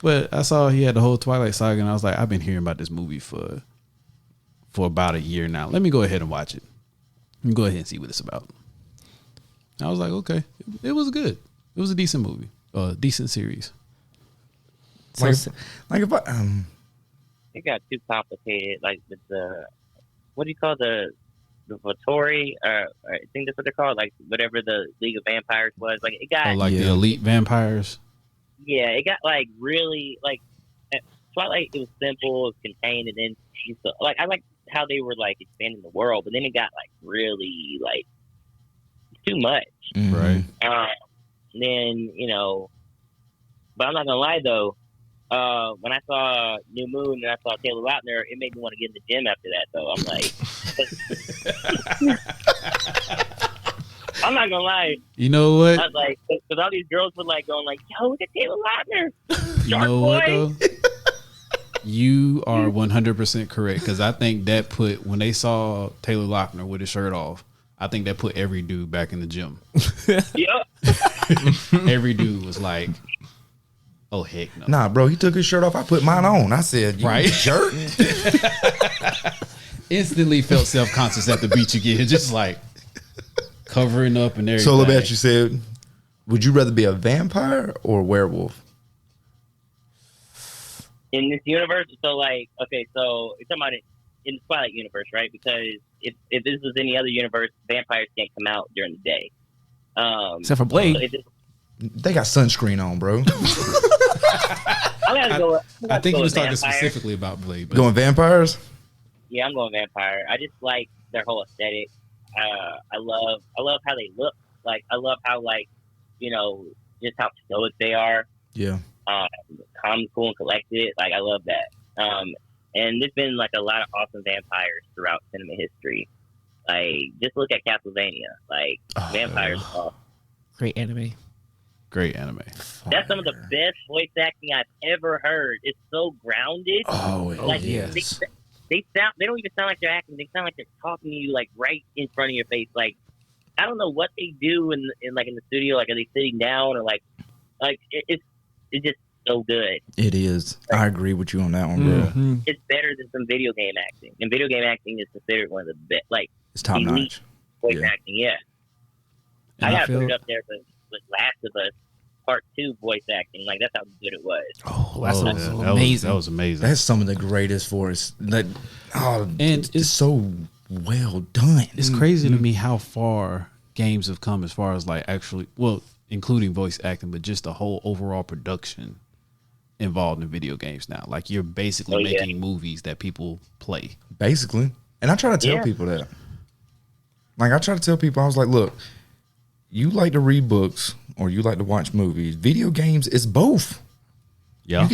But I saw he had the whole Twilight saga and I was like, I've been hearing about this movie for about a year now. Let me go ahead and watch it. Let me go ahead and see what it's about. I was like, okay. It was good. It was a decent movie. Decent series. Like if I It got too complicated. Like with the what do you call the Vittori? I think that's what they're called. Like whatever the League of Vampires was. Like it got The Yeah. elite vampires. yeah, it got like really like at Twilight. It was simple, it was contained, and then like I like how they were like expanding the world, but then it got like really like too much. Right. Then but I'm not gonna lie though. When I saw New Moon and I saw Taylor Lautner, it made me want to get in the gym after that. Though I'm like, I'm not gonna lie. You know what? I was like, because all these girls were like going like, "Yo, look at Taylor Lautner." You Shark know what Boy. though? You are 100% correct, because I think that put, when they saw Taylor Lautner with his shirt off, I think that put every dude back in the gym. Yep. Every dude was like, oh heck no. Nah, bro, he took his shirt off. I put mine on. I said, you Right. shirt? instantly felt self-conscious at the beach again, just like covering up and everything. So, Labatt, you said, would you rather be a vampire or a werewolf? In this universe, so like, okay, so you're talking about it in the Twilight universe, right? Because if this was any other universe, vampires can't come out during the day. Except for Blade. So if it's- They got sunscreen on, bro. I'm gonna go. I think go he was with talking vampire. specifically about Blade. But Going vampires? Yeah, I'm going vampire. I just like their whole aesthetic. I love how they look. Like, I love how, like, you know, just how stoic they are. Yeah. Calm, cool, and collected. Like, I love that. And there's been like a lot of awesome vampires throughout cinema history. Like, just look at Castlevania. Like, vampires. Great anime. great anime. That's some of the best voice acting I've ever heard. It's so grounded. Like, yes. They don't even sound like they're acting. They sound like they're talking to you, like, right in front of your face. Like, I don't know what they do in the studio. Like, are they sitting down or like it's just so good. It is. I agree with you on that one, bro. Mm-hmm. It's better than some video game acting. And video game acting is considered one of the best. Like, It's top elite notch. voice acting. Yeah, And I I gotta put feel it up there with Last of Us Part 2 voice acting. Like, that's how good it was. Oh, that's yeah, amazing. that was amazing. That's some of the greatest voice. Like, And it's so well done. It's crazy to me how far games have come as far as like actually, well, including voice acting, but just the whole overall production involved in video games now. Like, you're basically making movies that people play. Basically. And I try to tell people that. Like, I try to tell people, I was like, look, you like to read books or you like to watch movies. Video games is both. Yeah.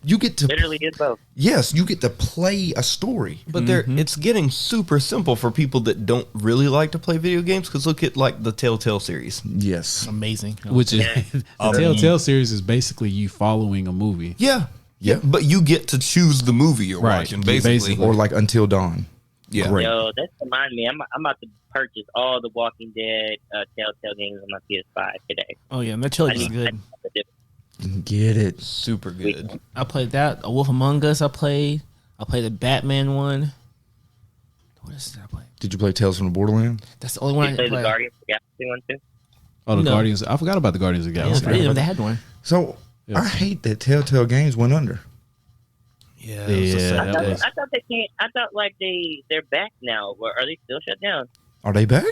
You get to Literally is both. yes, you get to play a story. But it's getting super simple for people that don't really like to play video games. Because look at like the Telltale series. Yes. Amazing. Which is the Telltale series is basically you following a movie. Yeah, Yeah. But you get to choose the movie you're Right, watching, you basically. Or like Until Dawn. Yeah. Great. Yo, that reminds me. I'm about to purchase all the Walking Dead Telltale games on my PS5 today. Oh yeah, that trilogy is good. Get it. Super good. I played that. A Wolf Among Us. I played the Batman one. What else did I play? Did you play Tales from the Borderland? That's the only one You I play didn't the play. Guardians of the Galaxy one too? Oh, the No. Guardians. I forgot about the Guardians of the Yeah, Galaxy. they had one. So Yeah. I hate that Telltale Games went under. Yeah. Yeah, it was a sad that day. was- I thought they can't. I thought like they're back now. Or are they still shut down? Are they back?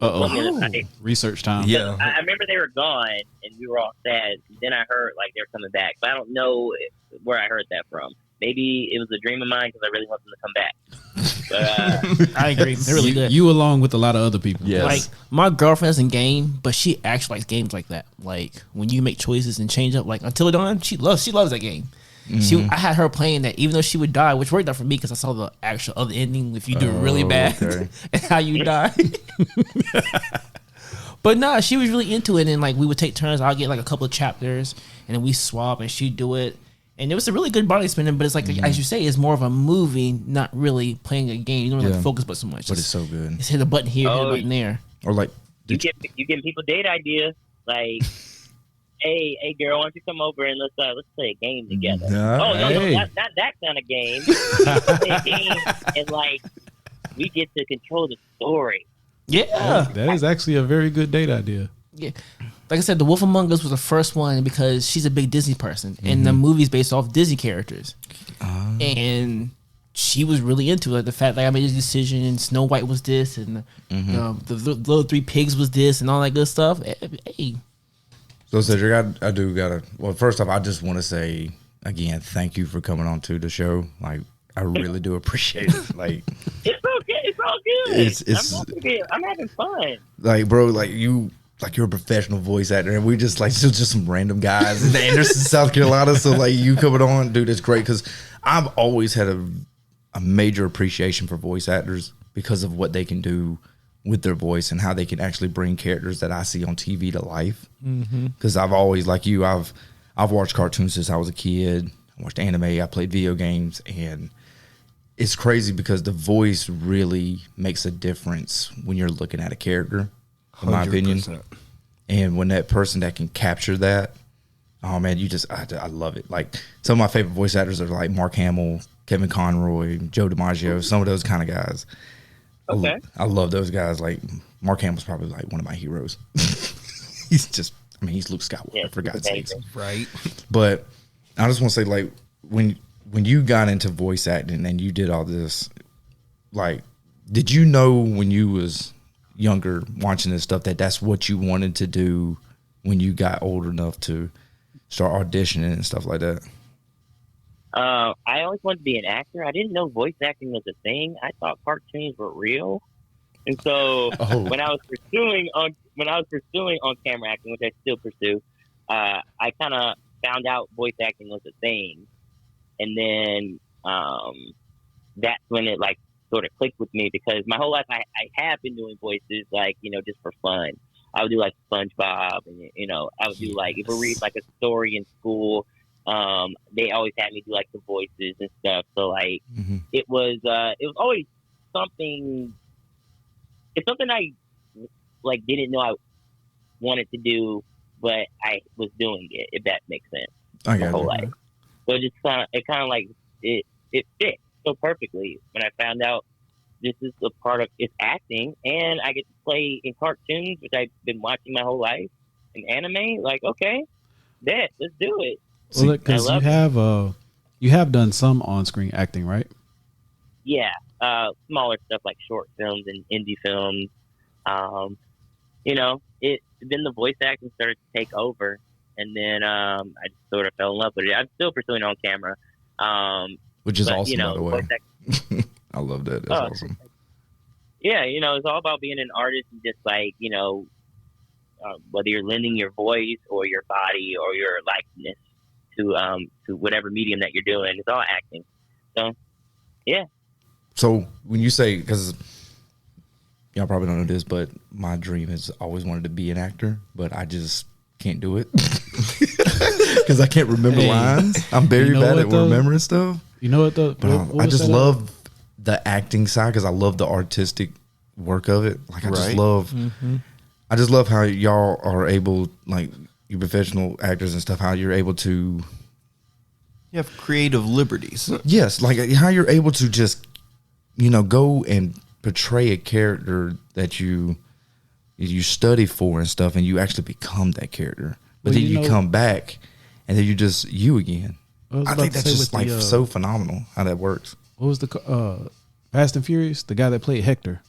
Uh-oh. I Research time. Yeah. I remember they were gone, and we were all sad. Then I heard like they're coming back, but I don't know where I heard that from. Maybe it was a dream of mine because I really want them to come back. But I agree. They're really good. You along with a lot of other people. Yes. Like, my girlfriend doesn't game, but she actually likes games like that. Like, when you make choices and change up, like Until Dawn, she loves that game. I had her playing that, even though she would die, which worked out for me because I saw the actual other ending. If you do really bad, okay. and how you die. But nah, she was really into it, and like we would take turns. I'll get like a couple of chapters, and then we swap, and she'd do it. And it was a really good body spinning, but it's like as you say, it's more of a movie, not really playing a game. You don't have to focus but so much. But it's so good. Just hit a button here, hit a Oh, button there. Or like you give people date ideas like, hey girl, why don't you come over and let's play a game together? Nah, No, hey. not that kind of game. Let's play a game and like we get to control the story. Yeah. That is actually a very good date idea. Yeah. Like I said, The Wolf Among Us was the first one because she's a big Disney person, and the movie's based off Disney characters. And she was really into it. The fact that I made a decision, and Snow White was this, and the little three pigs was this, and all that good stuff. Hey, So Cedric, I do gotta. Well, first off, I just want to say again, thank you for coming on to the show. Like, I really do appreciate it. Like, It's okay. It's all good. I'm having fun. like, bro, like you're a professional voice actor, and we just like just some random guys in Anderson, South Carolina. So like, you coming on, dude, it's great because I've always had a major appreciation for voice actors because of what they can do with their voice and how they can actually bring characters that I see on TV to life. Because I've always, like you, I've watched cartoons since I was a kid. I watched anime. I played video games, and it's crazy because the voice really makes a difference when you're looking at a character, in my opinion. 100%. And when that person that can capture that, oh man, I love it. Like, some of my favorite voice actors are like Mark Hamill, Kevin Conroy, Joe DiMaggio, some of those kind of guys. Okay. I love those guys. Like Mark Hamill's probably like one of my heroes. He's just, I mean, he's Luke Skywalker for God's sakes. Right. But I just want to say, like, when you got into voice acting and you did all this, like, did you know when you was younger watching this stuff that that's what you wanted to do when you got old enough to start auditioning and stuff like that? I always wanted to be an actor. I didn't know voice acting was a thing. I thought cartoons were real, and so when I was pursuing on camera acting, which I still pursue, I kind of found out voice acting was a thing, and then that's when it like sort of clicked with me, because my whole life I have been doing voices, like, you know, just for fun. I would do like SpongeBob, and, you know, I would do like, if we read like a story in school, they always had me do like the voices and stuff. So like it was always something. It's something I like didn't know I wanted to do, but I was doing it, if that makes sense. I My got whole you. life. So it just kind of like it fit so perfectly when I found out this is a part of it's acting, and I get to play in cartoons, which I've been watching my whole life, and anime. Like, okay, let's do it. Well, because you have done some on-screen acting, right? Yeah, smaller stuff like short films and indie films. You know, then the voice acting started to take over, and then I just sort of fell in love with it. I'm still pursuing on camera, Which is but, awesome, you know, by the way. voice acting, I love that. That's awesome. yeah, you know, it's all about being an artist and just like, you know, whether you're lending your voice or your body or your likeness to whatever medium that you're doing, it's all acting. So, yeah. So when you say, because y'all probably don't know this, but my dream has always wanted to be an actor, but I just can't do it because I can't remember lines. I'm very bad at remembering stuff. You know what though? But I just love the acting side because I love the artistic work of it. Like I just love how y'all are able, like you professional actors and stuff, how you're able to. You have creative liberties. Yes, like how you're able to just, you know, go and portray a character that you study for and stuff, and you actually become that character. But then you come back, and then you're just you again. I think that's just like so phenomenal how that works. What was the Fast and Furious? The guy that played Hector.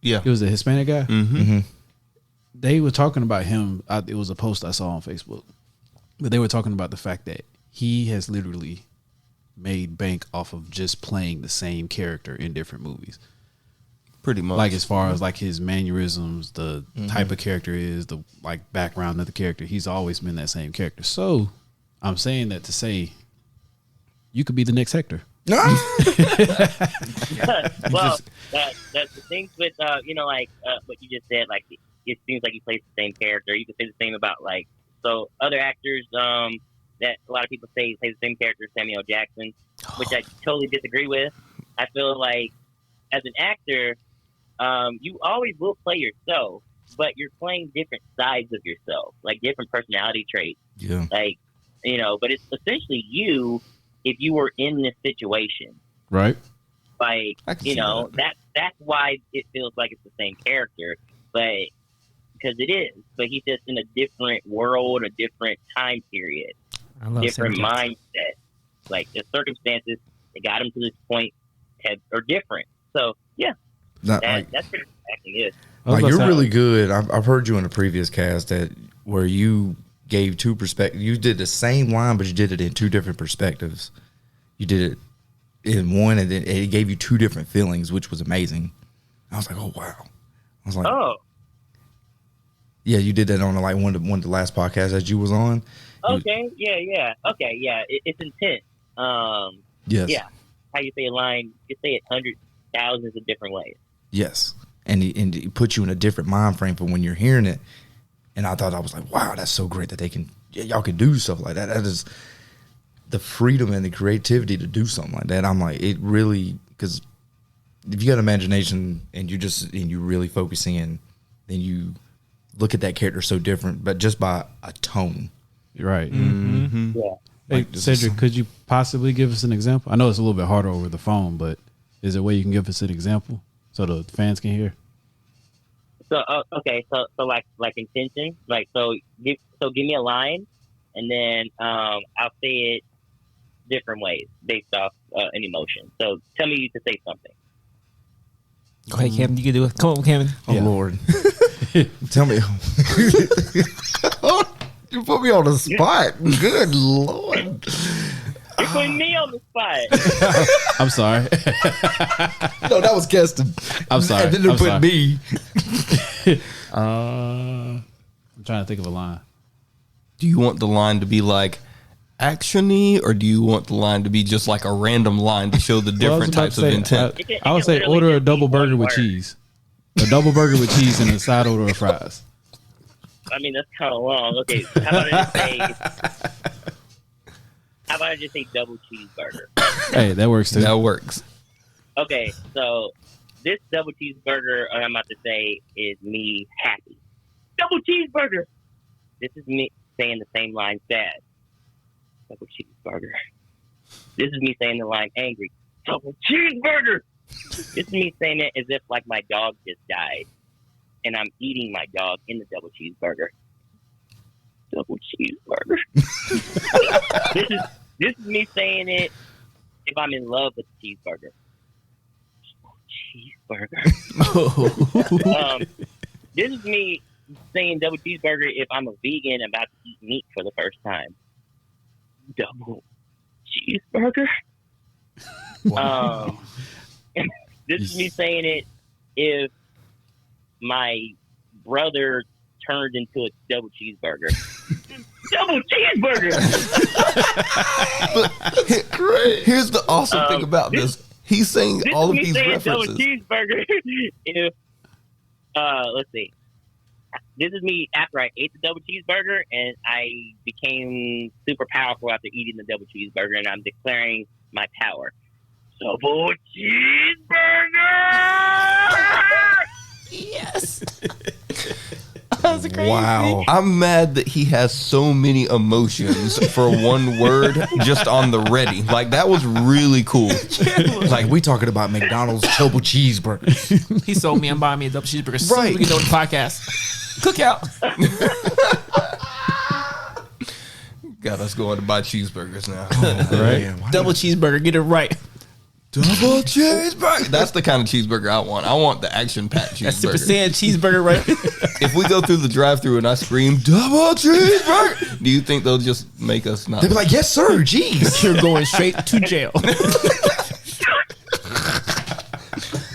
Yeah, it was a Hispanic guy. Mm-hmm. They were talking about him. It was a post I saw on Facebook, but they were talking about the fact that he has literally made bank off of just playing the same character in different movies. Pretty much. Like as far as like his mannerisms, the type of character is, the like background of the character. He's always been that same character. So I'm saying that to say you could be the next Hector. Well, that's the things with you know, like what you just said. Like it seems like he plays the same character. You could say the same about like other actors that a lot of people say plays the same character as Samuel Jackson, which I totally disagree with. I feel like as an actor, you always will play yourself, but you're playing different sides of yourself, like different personality traits. Yeah. Like, you know, but it's essentially you if you were in this situation. Right. Like, you know, that's why it feels like it's the same character, but because it is, but he's just in a different world, a different time period, different mindset. Like the circumstances that got him to this point are different. So yeah, that's pretty acting is. Like you're really good. I've heard you in a previous cast where you gave two perspectives. You did the same line, but you did it in two different perspectives. You did it in one, and then it gave you two different feelings, which was amazing. I was like, oh wow. I was like, oh. Yeah, you did that on like one of the last podcasts that you was on. Okay, yeah. Okay, yeah. It's intense. Yes. Yeah. How you say a line, you say it hundreds, thousands of different ways. Yes. And he put you in a different mind frame for when you're hearing it. And I was like, wow, that's so great that y'all can do stuff like that. That is the freedom and the creativity to do something like that. I'm like, it really, because if you got imagination and you really focus in, then you look at that character so different, but just by a tone. Right. Yeah. Hey, Like, this is Cedric, could you possibly give us an example? I know it's a little bit harder over the phone, but is there a way you can give us an example so the fans can hear? So okay, so like intention, like give me a line, and then I'll say it different ways based off an emotion. So tell me to say something. Go ahead, Kevin. You can do it. Come on, Kevin. Oh Lord, tell me. You put me on the spot. Good Lord. You're putting me on the spot. I'm sorry. No, that was Keston. I'm sorry. And then they I'm put sorry. me. I'm trying to think of a line. Do you want the line to be like action-y, or do you want the line to be just like a random line to show the Well, I was different about types to of say, intent? I would say literally order a just be double burger one with word. cheese. A double burger with cheese and a side order of fries. I mean, that's kind of long. Okay, how about I just say double cheeseburger? Hey, that works too. That works. Okay, so this double cheeseburger I'm about to say is me happy. Double cheeseburger. This is me saying the same line sad. Double cheeseburger. This is me saying the line angry. Double cheeseburger. This is me saying it as if like my dog just died, and I'm eating my dog in the double cheeseburger. Double cheeseburger. This is me saying it if I'm in love with the cheeseburger. Cheeseburger. This is me saying double cheeseburger if I'm a vegan about to eat meat for the first time. Double cheeseburger. Wow. This is me saying it if my brother turned into a double cheeseburger. Double cheeseburger. Here's the awesome thing about this. He's saying This all is of me these saying references. double cheeseburger if let's see. This is me after I ate the double cheeseburger and I became super powerful after eating the double cheeseburger, and I'm declaring my power. Double cheeseburger! Yes. That was crazy. Wow. I'm mad that he has so many emotions for one word just on the ready. Like, that was really cool. Like, we talking about McDonald's double cheeseburgers. He sold me and buying me a double cheeseburger. Soon Right. as we get on the podcast. Cookout. Got us going to buy cheeseburgers now. Right? Man, why Double cheeseburger. Get it right. Double cheeseburger. That's the kind of cheeseburger I want. I want the action-packed That's Super cheeseburger. Saiyan cheeseburger, right? If we go through the drive-thru and I scream double cheeseburger, do you think they'll just make us not? They'd be like, yes, sir. Jeez. You're going straight to jail.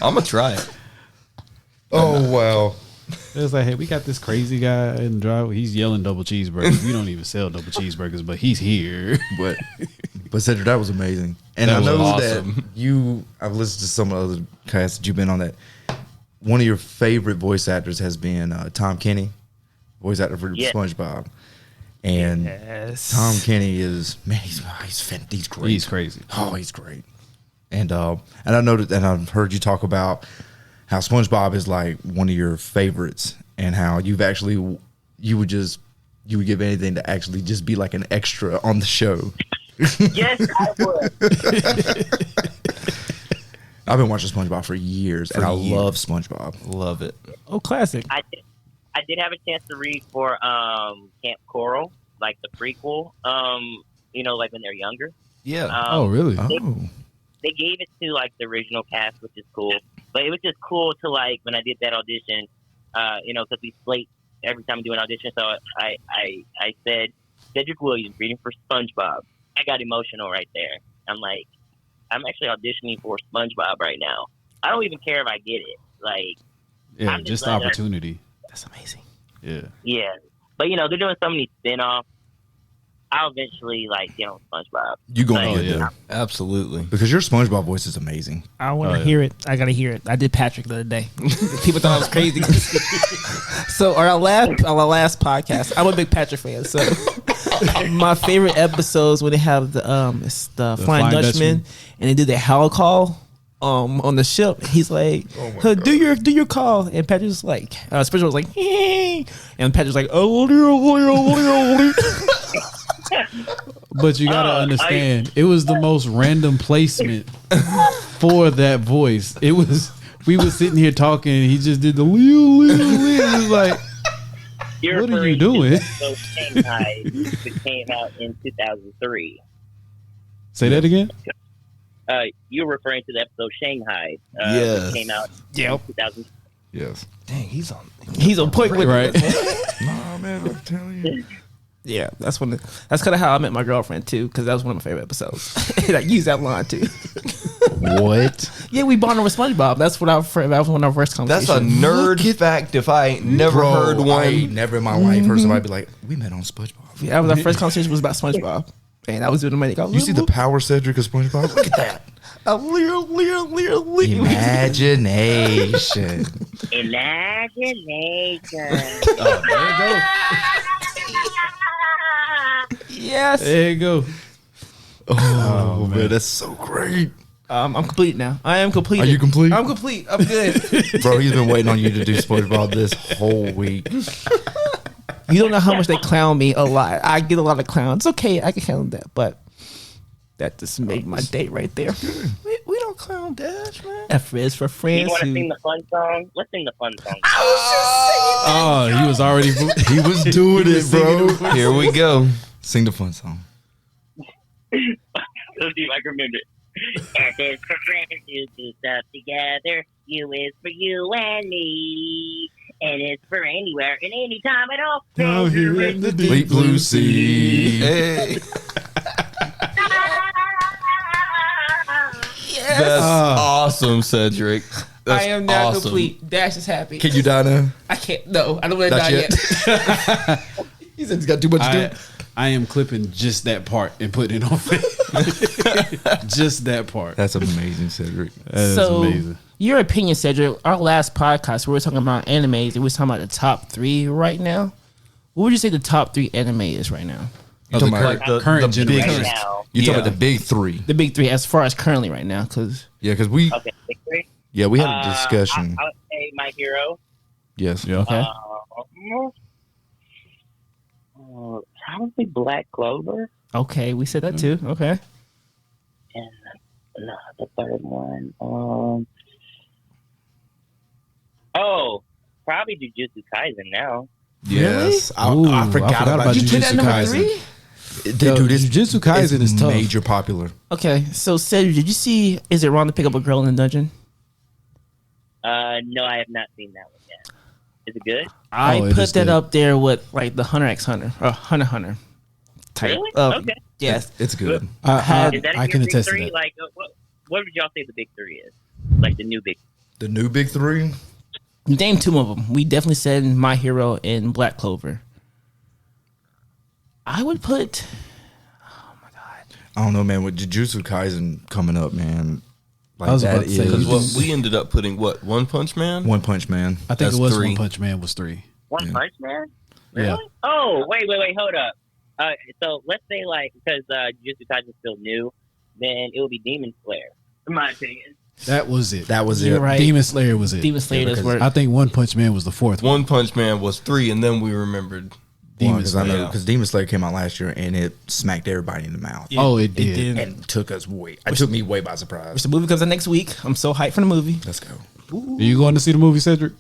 I'm gonna try it. Oh, wow. It's like, hey, we got this crazy guy in the driveway. He's yelling double cheeseburgers. We don't even sell double cheeseburgers, but he's here. But Cedric, that was amazing. And That I was know awesome. that I've listened to some other casts that you've been on that. One of your favorite voice actors has been Tom Kenny, voice actor for Yeah. SpongeBob. And Yes. Tom Kenny is, man, he's great. He's crazy. Oh, he's great. And I noted, and I've heard you talk about how SpongeBob is like one of your favorites, and how you would give anything to actually just be like an extra on the show. Yes, I would. I've been watching SpongeBob for years, and I love SpongeBob. Love it. Oh, classic. I did have a chance to read for Camp Coral, like the prequel. Like when they're younger. Yeah. Oh, really? Oh, They gave it to like the original cast, which is cool. But it was just cool to like when I did that audition, because we slate every time we do an audition. So I said Cedric Williams reading for SpongeBob. I got emotional right there. I'm like, I'm actually auditioning for SpongeBob right now. I don't even care if I get it. Like, Yeah, I'm just just the like, opportunity. That's amazing. Yeah. yeah. But they're doing so many spin-offs. I'll eventually get on SpongeBob. you gonna Oh, get yeah. there Absolutely. because your SpongeBob voice is amazing. I want Oh, to yeah. hear it. I gotta hear it. I did Patrick the other day. People thought I was crazy. So our last podcast, I'm a big Patrick fan. So my favorite episodes when they have it's the Flying Flying Dutchman, Dutchman. and they do their howl call on the ship. He's like, do your call, and Patrick's like, Spencer was like, and Patrick's like, But you gotta understand, it was the most random placement for that voice. It was we were sitting here talking, and he just did the Leo. It was like, what are you doing? So Shanghai that came out in 2003. Say that again. You're referring to the episode Shanghai. Yes. That came out in 2000. Yes. Dang, he's on point with Right. Nah, man, I'm telling you. Yeah, that's kind of how I met my girlfriend too, because that was one of my favorite episodes. And I used that line too. What? Yeah, we bonded with SpongeBob. That was one of our first That's conversations. a nerd fact if I ain't never heard one. I ain't never in my life heard somebody be like, we met on SpongeBob. Yeah, that was our first conversation was about SpongeBob, and I was doing the money. You see the power, Cedric, of SpongeBob? Look at that. Imagination. Imagination. Oh, there you go. Yes. There you go. Oh, man, that's so great. I'm complete now. I am complete. Are you complete? I'm complete. I'm good. Bro, he's been waiting on you to do SpongeBob this whole week. You don't know how much they clown me a lot. I get a lot of clowns. It's okay. I can handle that, but that just made my day right there. We don't clown Dash, man. F is for You friends. want to sing the fun song? Let's sing the fun song. Oh, he was already. He was doing it, bro. Here we go. Sing the fun song. Let's see if I can remember it. F is for friends who do stuff together. U is for you and me. N is for anywhere and anytime at all. Down here in the Deep blue sea. Hey. That's awesome, Cedric. That's I am now awesome. complete. Dash is happy. Can you die now? I can't. No, I don't want to Not die yet. yet. He said he's got too much to do. I am clipping just that part and putting it on Facebook. Just that part. That's amazing, Cedric. That is So, amazing. your opinion, Cedric. Our last podcast, we were talking about animes, and we were talking about the top 3 right now. What would you say the top 3 anime is right now? You talking about, Like the current the generation. Right biggest- now. you talking yeah. about the big 3? The big 3, as far as currently right now, because Yeah, because we Okay, victory. we had a discussion. I would say My Hero. Yes. Yeah. okay. Probably Black Clover. Okay, we said that too. Okay. And the third one. Probably Jujutsu Kaisen now. Yes. Ooh, I forgot about You put that Jujutsu number Kaisen. 3? Dude, it's Jujutsu Kaisen is tough. major popular. Okay, so Cedric, did you see? Is it wrong to pick up a girl in the dungeon? No, I have not seen that one yet. Is it good? I it put is that good. up there with like the Hunter x Hunter or Hunter x Hunter type. Really? Of, Okay. Yes. It's good. Is that in I your can big attest to three? that. Like, what would y'all say the big 3 is? Like the new big. The new big 3. Name 2 of them. We definitely said My Hero and Black Clover. I would put. I don't know, man. With Jujutsu Kaisen coming up, man. Like I was that about to say, is Because what we ended up putting, what, One Punch Man? One Punch Man. I think That's it was 3. One Punch Man was 3. One Yeah. Punch Man? Really? Yeah. Oh, wait, hold up. So let's say like because Jujutsu Kaisen is still new, then it would be Demon Slayer, in my opinion. That was it. That was You're it. right. Demon Slayer was it. Demon Slayer does because work. I think One Punch Man was the 4th one. One Punch Man was 3, and then we remembered. Demon Because I know Slayer. because Demon Slayer came out last year and it smacked everybody in the mouth. Oh, it did. And took me way by surprise. Which the movie comes out next week. I'm so hyped for the movie. Let's go. Are you going to see the movie, Cedric?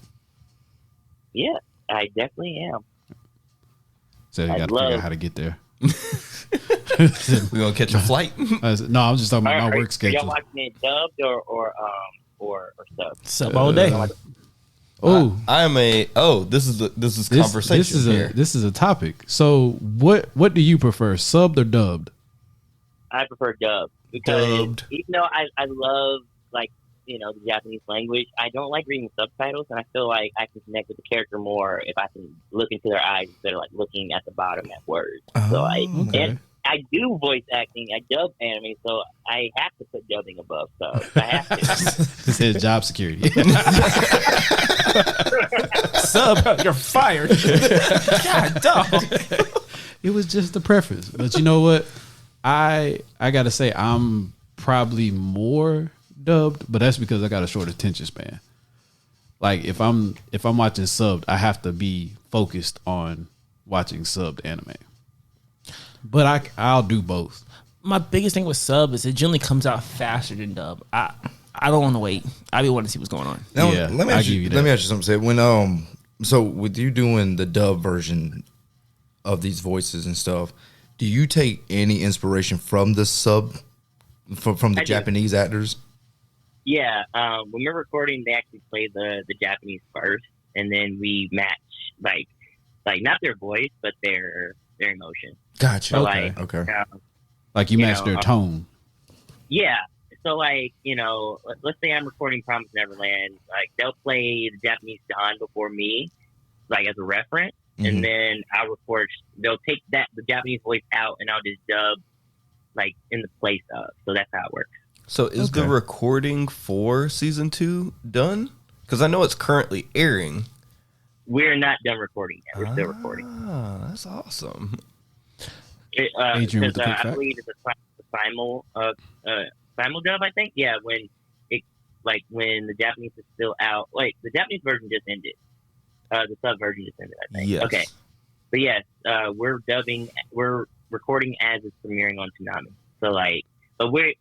Yeah, I definitely am. Cedric I'd got to figure love- out how to get there. We're going to catch a flight. No, I'm just talking about my Are work schedule. y'all watching it dubbed or sub? Sub all day. Oh, This is conversation this is a topic. So what do you prefer, subbed or dubbed? I prefer dub because Dubbed. even though I love like the Japanese language, I don't like reading subtitles, and I feel like I can connect with the character more if I can look into their eyes instead of like looking at the bottom at words. So okay. and I do voice acting. I dub anime, so I have to put dubbing above subs. I have to. It says job security. Sub, you're fired. God, dog. It was just a preference, but you know what? I gotta say I'm probably more dubbed, but that's because I got a short attention span. Like if I'm watching subbed, I have to be focused on watching subbed anime. But I'll do both. My biggest thing with sub is it generally comes out faster than dub. I don't want to wait. I be wanting to see what's going on. Now, Yeah, let me I'll ask give you. you Let that. me ask you something. Sid. When so with you doing the dub version of these voices and stuff, do you take any inspiration from the sub from the I do. Japanese actors? Yeah, when we're recording, they actually play the Japanese first, and then we match like not their voice, but their emotion. Gotcha. So Okay. like, Okay. Like you You match know, their tone. yeah. So like, let's say I'm recording Promised Neverland, like they'll play the Japanese Don before me, like as a reference, Mhm. and then I'll record. They'll take the Japanese voice out, and I'll just dub like in the place of. So that's how it works. So is the Okay. recording for season 2 done? Because I know it's currently airing. We're not done recording yet. We're still recording. Ah, that's awesome. Adrian with the quick I fact. believe it's a simul dub. I think. Yeah, when the Japanese is still out. Like the Japanese version just ended. The sub version just ended. I think. Yes. Okay. But yes, we're dubbing. We're recording as it's premiering on Toonami. So like, but we're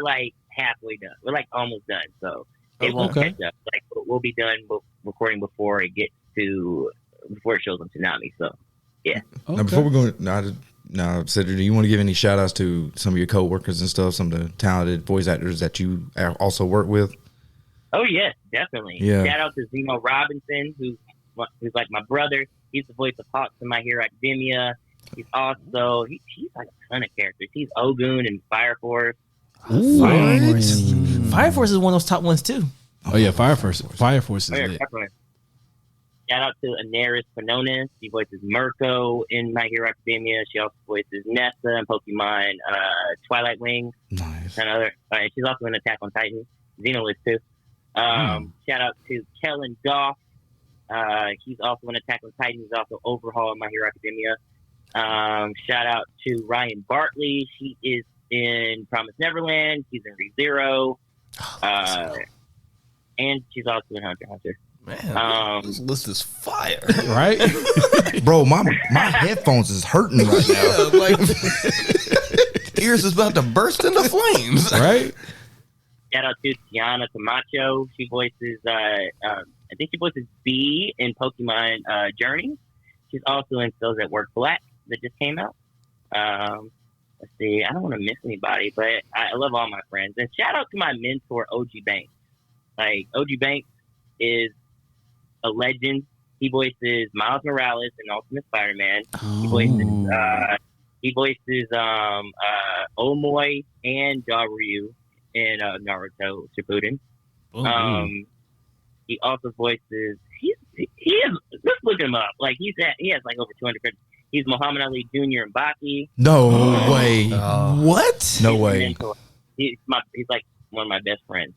like halfway done. We're like almost done. So it won't Okay. catch up. Like we'll be done recording before it shows on Toonami. So yeah. Now, before we go, now, Cedric, do you want to give any shout outs to some of your coworkers and stuff, some of the talented voice actors that you also work with? Oh yes, definitely. Yeah. Shout out to Zeno Robinson, who's like my brother. He's the voice of Hawks in My Hero Academia. He's also he's like a ton of characters. He's Ogun in Fire Force. Fire Force is one of those top ones too. Oh yeah, Fire Force. Fire Force is Oh, yeah, lit. definitely. Shout out to Anaris Panonis. She voices Mirko in My Hero Academia. She also voices Nessa in Pokemon Twilight Wings. Nice. And other. And she's also in Attack on Titan. Xeno is too. Shout out to Kellen Goff. He's also in Attack on Titan. He's also Overhaul in My Hero Academia. Shout out to Ryan Bartley. She is in Promised Neverland. She's in ReZero. And she's also in Hunter x Hunter. Man, this list is fire. Right? Bro, my headphones is hurting right now. Yeah, like ears is about to burst into flames. Right? Shout out to Tiana Camacho. She voices, I think she voices Bee in Pokemon Journey. She's also in Those That Work Black that just came out. Let's see. I don't want to miss anybody, but I love all my friends. And shout out to my mentor, OG Banks. Like, OG Banks is a legend. He voices Miles Morales in Ultimate Spider-Man. He voices Omoy and Daryu in Naruto Shippuden. He also voices. He is. Let's look him up. Like he has like over 200 credits. He's Muhammad Ali Jr. and Baki. No way. What? No He's a way. mentor. He's like one of my best friends.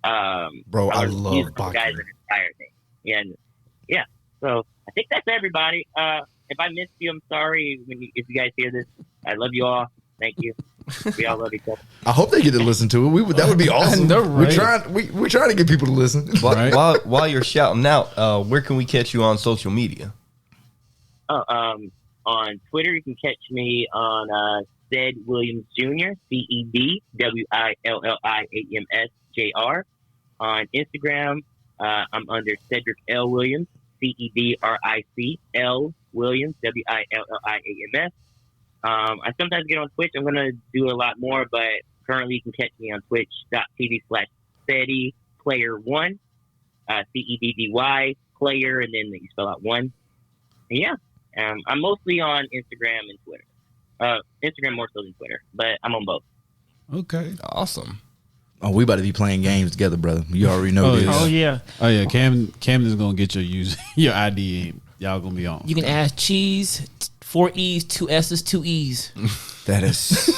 Bro, I love he's the guy Baki. that inspired me. And yeah, so I think that's everybody. If I missed you, I'm sorry. If you guys hear this, I love you all. Thank you. We all love each other. I hope they get to listen to it. That would be awesome. know, right? We're trying to get people to listen. Right. While you're shouting out, where can we catch you on social media? On Twitter, you can catch me on Ced Williams Jr. CEDWILLIAMS On Instagram, I'm under Cedric L. Williams, CEDRIC L. Williams, WILLIAMS. I sometimes get on Twitch. I'm going to do a lot more, but currently you can catch me on twitch.tv/SteadyPlayer1, CEDDY player, and then you spell out 1. And yeah, I'm mostly on Instagram and Twitter. Instagram more so than Twitter, but I'm on both. Okay. Awesome. Oh, we about to be playing games together, brother. You already know this. Oh yeah. Oh yeah, Camden's gonna get your ID. And y'all gonna be on. You can add cheese, 4 E's, 2 S's, 2 E's. That is.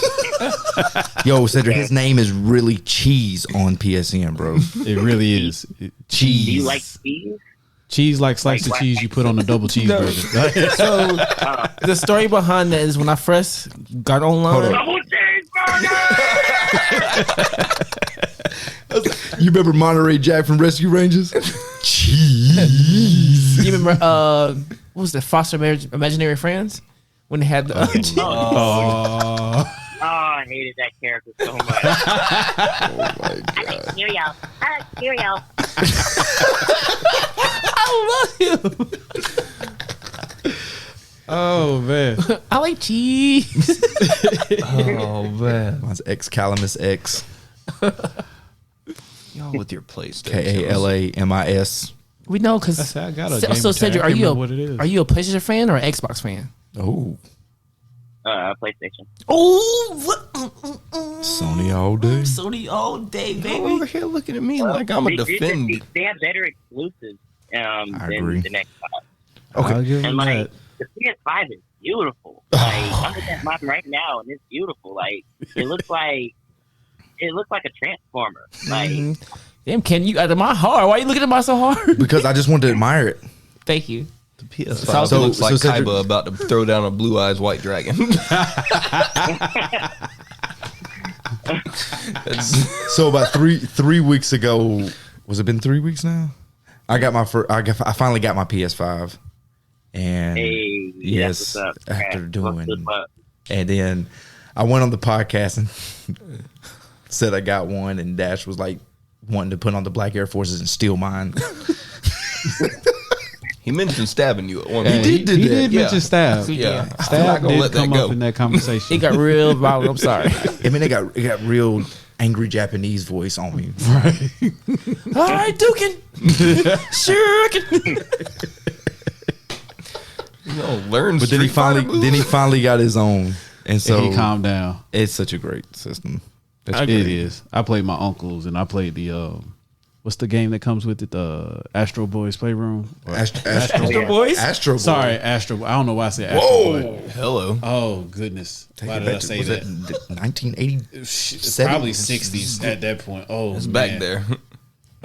Yo, Cedric, his name is really Cheese on PSN, bro. It really is. Cheese. Do you like cheese? Cheese like slice of cheese you put on a double cheeseburger. So the story behind that is when I first got online. Double cheeseburger! You remember Monterey Jack from Rescue Rangers? Cheese. You remember what was the Foster Imaginary Friends? when they had the. Oh, I hated that character so much. Oh my I like cereal. I like cereal. I love him. oh man. I like cheese. Oh man, Mine's X Calamus X. y'all with your PlayStation. Kalamis. We know because. I said I got a gamer So tag. Cedric, I are can't you remember what it is. are you a PlayStation fan or an Xbox fan? Oh, PlayStation. Oh, what? Sony all day. Sony all day, Y'all baby. over here looking at me like I'm a defender. They have better exclusives than agree. the next five. Okay. I'll give him And like that. the PS5 is beautiful. Like I'm looking at mine right now, and it's beautiful. Like it looks like a transformer. Like Damn, Ken, you out of my heart. Why are you looking at me so hard? Because I just wanted to admire it. Thank you. The PS5 So- looks like so Cedric- Kaiba about to throw down a blue eyes white dragon. So about three weeks ago, was it been 3 weeks now? I finally got my PS5, and hey, yes, that's what's up. after What's doing, up? and then I went on the podcast and said I got one, and Dash was like wanting to put on the black Air Forces and steal mine. He mentioned stabbing you at one Yeah, point. did he that. did mention stab. Yeah, I'm not Stab gonna did let that come go. up in that conversation. It got real violent. I'm sorry. I mean, it got real angry Japanese voice on me. All right, Dukin. Sure. You know, learn. But then he finally got his own, and so he calmed down. it's such a great system. It is. I played my uncles, and I played the what's the game that comes with it? The Astro Boys Playroom. Or- Astro Boys? Astro Boy. Sorry, Astro. I don't know why I said Astro Whoa. Boy. Hello. Oh goodness! Take Why it did back I to- say was that? 1980. It's probably 60s at that point. Oh, It's man. back there.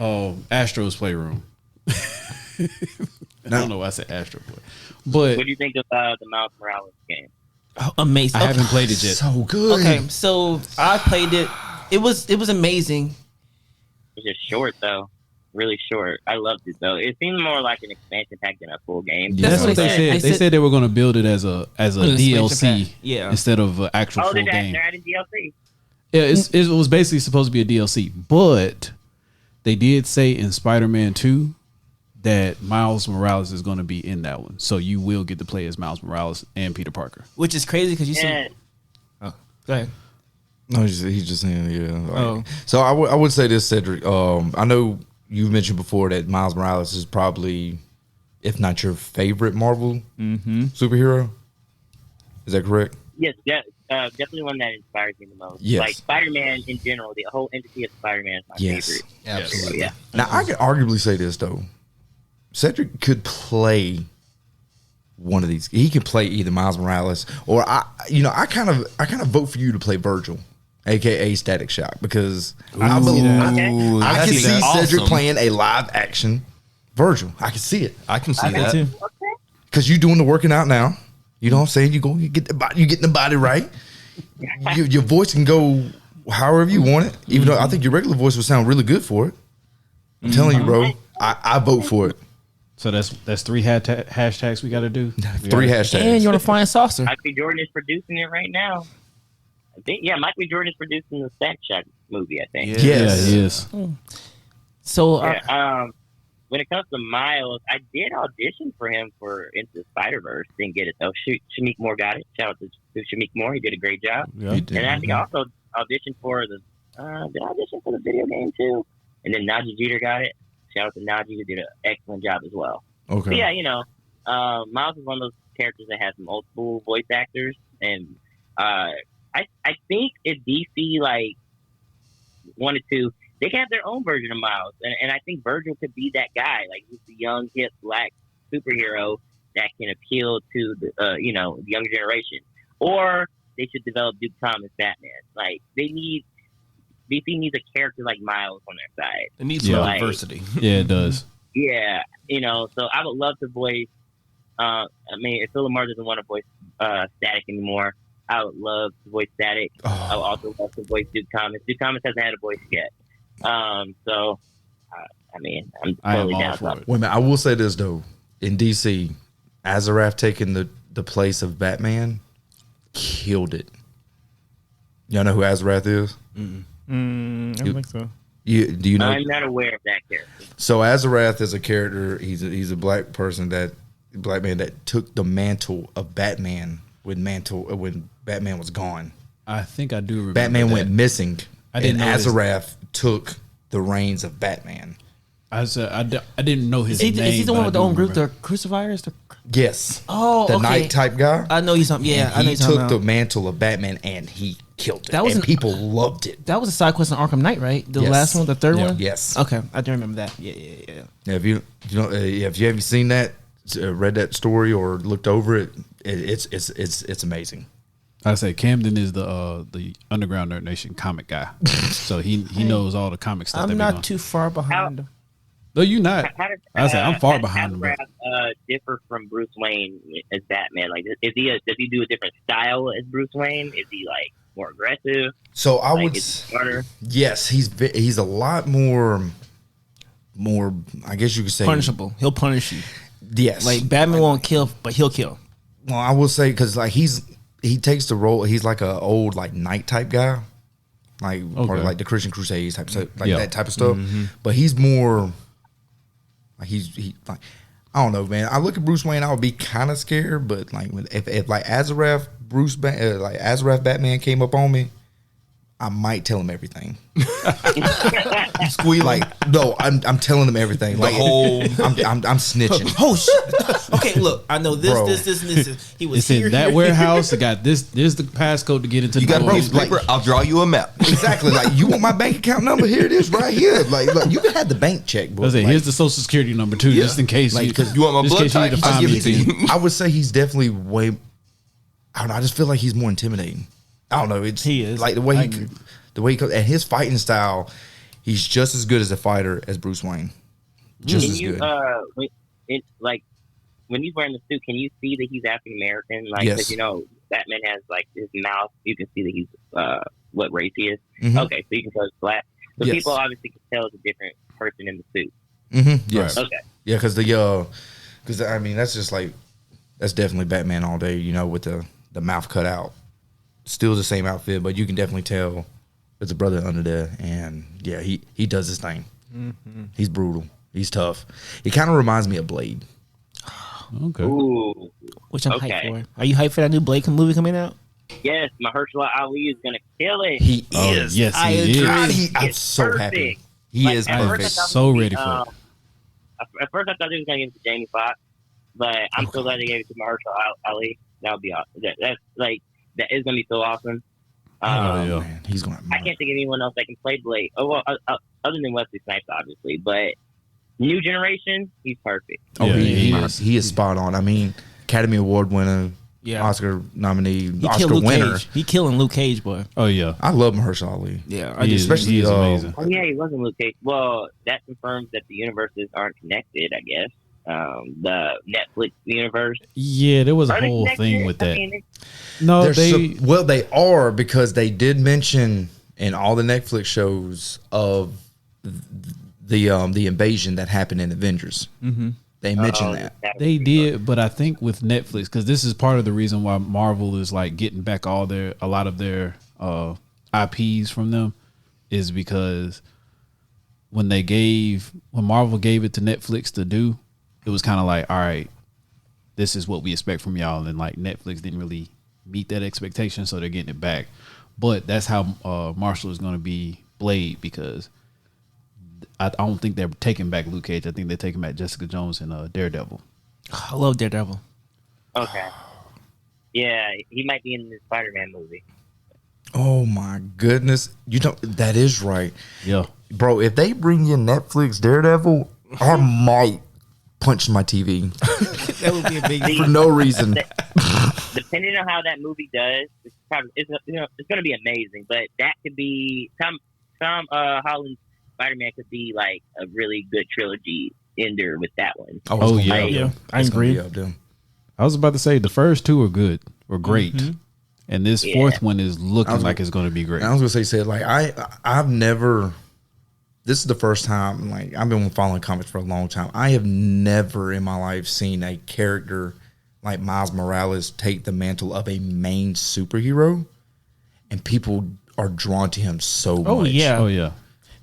Oh, Astro's Playroom. I don't know why I said Astro Boy, but What do you think about the Miles Morales game? Oh, amazing. I haven't played it yet. So good. Okay, so I played it. It was amazing. It's just short though, really short. I loved it though. It seemed more like an expansion pack than a full game. Yeah, that's what they said. They said they were going to build it as a DLC pack. Yeah. instead of an actual Oh, full they're game. adding DLC. Yeah, it was basically supposed to be a DLC, but they did say in Spider-Man 2 that Miles Morales is going to be in that one, so you will get to play as Miles Morales and Peter Parker. Which is crazy because you Yeah. see. Oh, go ahead. No, he's just saying, yeah. Like, Oh. So I would say this, Cedric. I know you mentioned before that Miles Morales is probably, if not your favorite Marvel superhero. Is that correct? Yes, definitely one that inspires me the most. Yes. Like Spider-Man in general, the whole entity of Spider-Man is my Yes. favorite. Absolutely. Yeah. Now I could arguably say this though. Cedric could play one of these. He could play either Miles Morales or I kind of vote for you to play Virgil, aka Static Shock, because I believe Okay. I can That's see Cedric awesome. playing a live action Virgil. I can see it I can see Okay. that. Okay. because you're doing the working out now. You know what I'm saying? You get the body, you getting the body right. Your voice can go however you want it. Even though I think your regular voice would sound really good for it. I'm telling you, bro. I vote for it. So that's 3 hashtags we got to do. 3 hashtags. And you're on a flying saucer. Michael Jordan is producing it right now. I think, yeah, Michael Jordan is producing the Stack Shock movie, I think. Yeah. Yes. Yeah, he is. So Yeah, when it comes to Miles, I did audition for him for Into the Spider-Verse. Didn't get it though. Shamik Moore got it. Shout out to Shamik Moore. He did a great job. Yeah. He did. And I think I also auditioned for the did I audition for the video game too? And then Najee Jeter got it. Shout out to Najee, who did an excellent job as well. Okay. But yeah, Miles is one of those characters that has multiple voice actors, and I think if DC like wanted to, they can have their own version of Miles, and I think Virgil could be that guy. Like he's the young, hip, black superhero that can appeal to the the younger generation. Or they should develop Duke Thomas Batman. Like DC needs a character like Miles on their side. It needs some Yeah. diversity. Yeah, it does. Yeah, so I would love to voice. If Phil Lamar doesn't want to voice Static anymore, I would love to voice Static. I would also love to voice Duke Thomas. Duke Thomas hasn't had a voice yet. I'm I am totally all down. for it. Wait a minute. I will say this though. In DC, Azarath taking the the place of Batman, killed it. Y'all know who Azrath is? I don't think so. Do you know? I'm not aware of that character. So Azrath is a character. He's a black person black man that took the mantle of Batman when Batman was gone. I think I do remember. Batman that. went missing, I didn't and know his- Azrath took the reins of Batman. I didn't know his Is name. he the but one I with the do own group, remember. the Crucifiers? Yes. Oh, the okay. Knight type guy. I know he's something. Yeah, And I know he he's talking took the about. mantle of Batman and he killed it. That was and an- people loved it. That was a side quest in Arkham Knight, right? The Yes. last one, the third Yeah. one. Yes. Okay, I do remember that. Yeah. Yeah, if you haven't seen that, read that story or looked over it, it's amazing. I say Camden is the Underground Nerd Nation comic guy, so he knows all the comic stuff. I'm not too far behind him. No, you not. How does, I say I'm far how behind does him. Azrath, differ from Bruce Wayne as Batman? Like, does he do a different style as Bruce Wayne? Is he like more aggressive? So I Like, would, is he smarter? yes, he's a lot more. I guess you could say Punishable. He'll punish you. Yes, Like Batman won't kill, but he'll kill. well, I will say because like he takes the role. He's like a old like knight type guy, like part Okay. of like the Christian Crusades type stuff, like Yeah. that type of stuff. But he's more like he like I don't know, man. I look at Bruce Wayne, I would be kind of scared, but like if like Azrath Batman came up on me, I might tell him everything. Squealing. Like no, I'm telling him everything. Like whole- I'm snitching. Oh shit! Okay, look, I know this, Bro. this, and this. He was It's in here, that here, warehouse. It got this. There's the passcode to get into You the got a door. piece of paper? I'll draw you a map. Exactly. Like you want my bank account number? Here it is, right here. Like you can have the bank check, book. I say, Like, here's the social security number too, just in case. Like, 'cause you want my just in blood case you need to type? I'll find give me. it to you. I would say he's definitely way. I don't know. I just feel like he's more intimidating. I don't know. He is. like the way I he, agree. the way he and his fighting style. He's just as good as a fighter as Bruce Wayne. Just Can as you good. when he's wearing the suit, can you see that he's African American? Like, Yes. because Batman has like his mouth. You can see that he's what race he is. Mhm. Okay, so you can tell it's black. So Yes. people obviously can tell it's a different person in the suit. Yes. Okay. Yeah, because I mean that's just like that's definitely Batman all day. With the mouth cut out. Still the same outfit, but you can definitely tell there's a brother under there, and yeah, he does his thing. He's brutal. He's tough. He kind of reminds me of Blade. Okay. Ooh, which I'm Okay. hyped for. Are you hyped for that new Blade movie coming out? yes, Mahershala Ali is gonna kill it. He Oh, is. yes, I he agree. is. God, I'm It's so perfect. happy. He Like, is at I'm first I perfect. thought so it was ready gonna for be, it. At first, I thought they was gonna give it to Jamie Foxx, but I'm so glad they gave it to Mahershala Ali. That would be awesome. That is gonna be so awesome. Oh, Oh, yeah. man, he's gonna. I can't think of anyone else that can play Blade. Oh, well, other than Wesley Snipes, obviously, but new generation, he's perfect. Oh, Yeah, he is spot on. I mean, Academy Award winner, Yeah. Oscar nominee, He Oscar killed Luke winner. Cage. He killing Luke Cage, boy. Oh yeah. I love Mahershala Ali. Yeah, He is, especially, he is amazing. Oh yeah, he wasn't Luke Cage. Well, that confirms that the universes aren't connected. I guess the Netflix universe. Yeah, there was a Are they whole connected? thing with I that. mean, No, They're they. they are because they did mention in all the Netflix shows of the invasion that happened in Avengers. Mm-hmm. They mentioned that. They did, but I think with Netflix, because this is part of the reason why Marvel is like getting back a lot of their IPs from them, is because when Marvel gave it to Netflix to do, it was kind of like, all right, this is what we expect from y'all, and like Netflix didn't really meet that expectation, so they're getting it back. But that's how Marshall is going to be Blade, because I don't think they're taking back Luke Cage. I think they're taking back Jessica Jones and Daredevil. I love Daredevil. Okay. Yeah, he might be in the Spider-Man movie. Oh my goodness! That is right, Yeah. bro. If they bring in Netflix Daredevil, I might punch my TV That would be a big for no reason. Depending on how that movie does, it's going to be amazing. But that could be Tom Holland's Spider-Man could be like a really good trilogy ender with that one. It's Oh, gonna yeah. be up Yeah, there. I It's gonna agree. be up there. I was about to say the first two were great. And this Yeah. fourth one is looking was- like it's going to be great. And I was gonna say, like I've never. This is the first time. Like I've been following comics for a long time. I have never in my life seen a character like Miles Morales take the mantle of a main superhero, and people are drawn to him so Oh much. yeah. Oh yeah.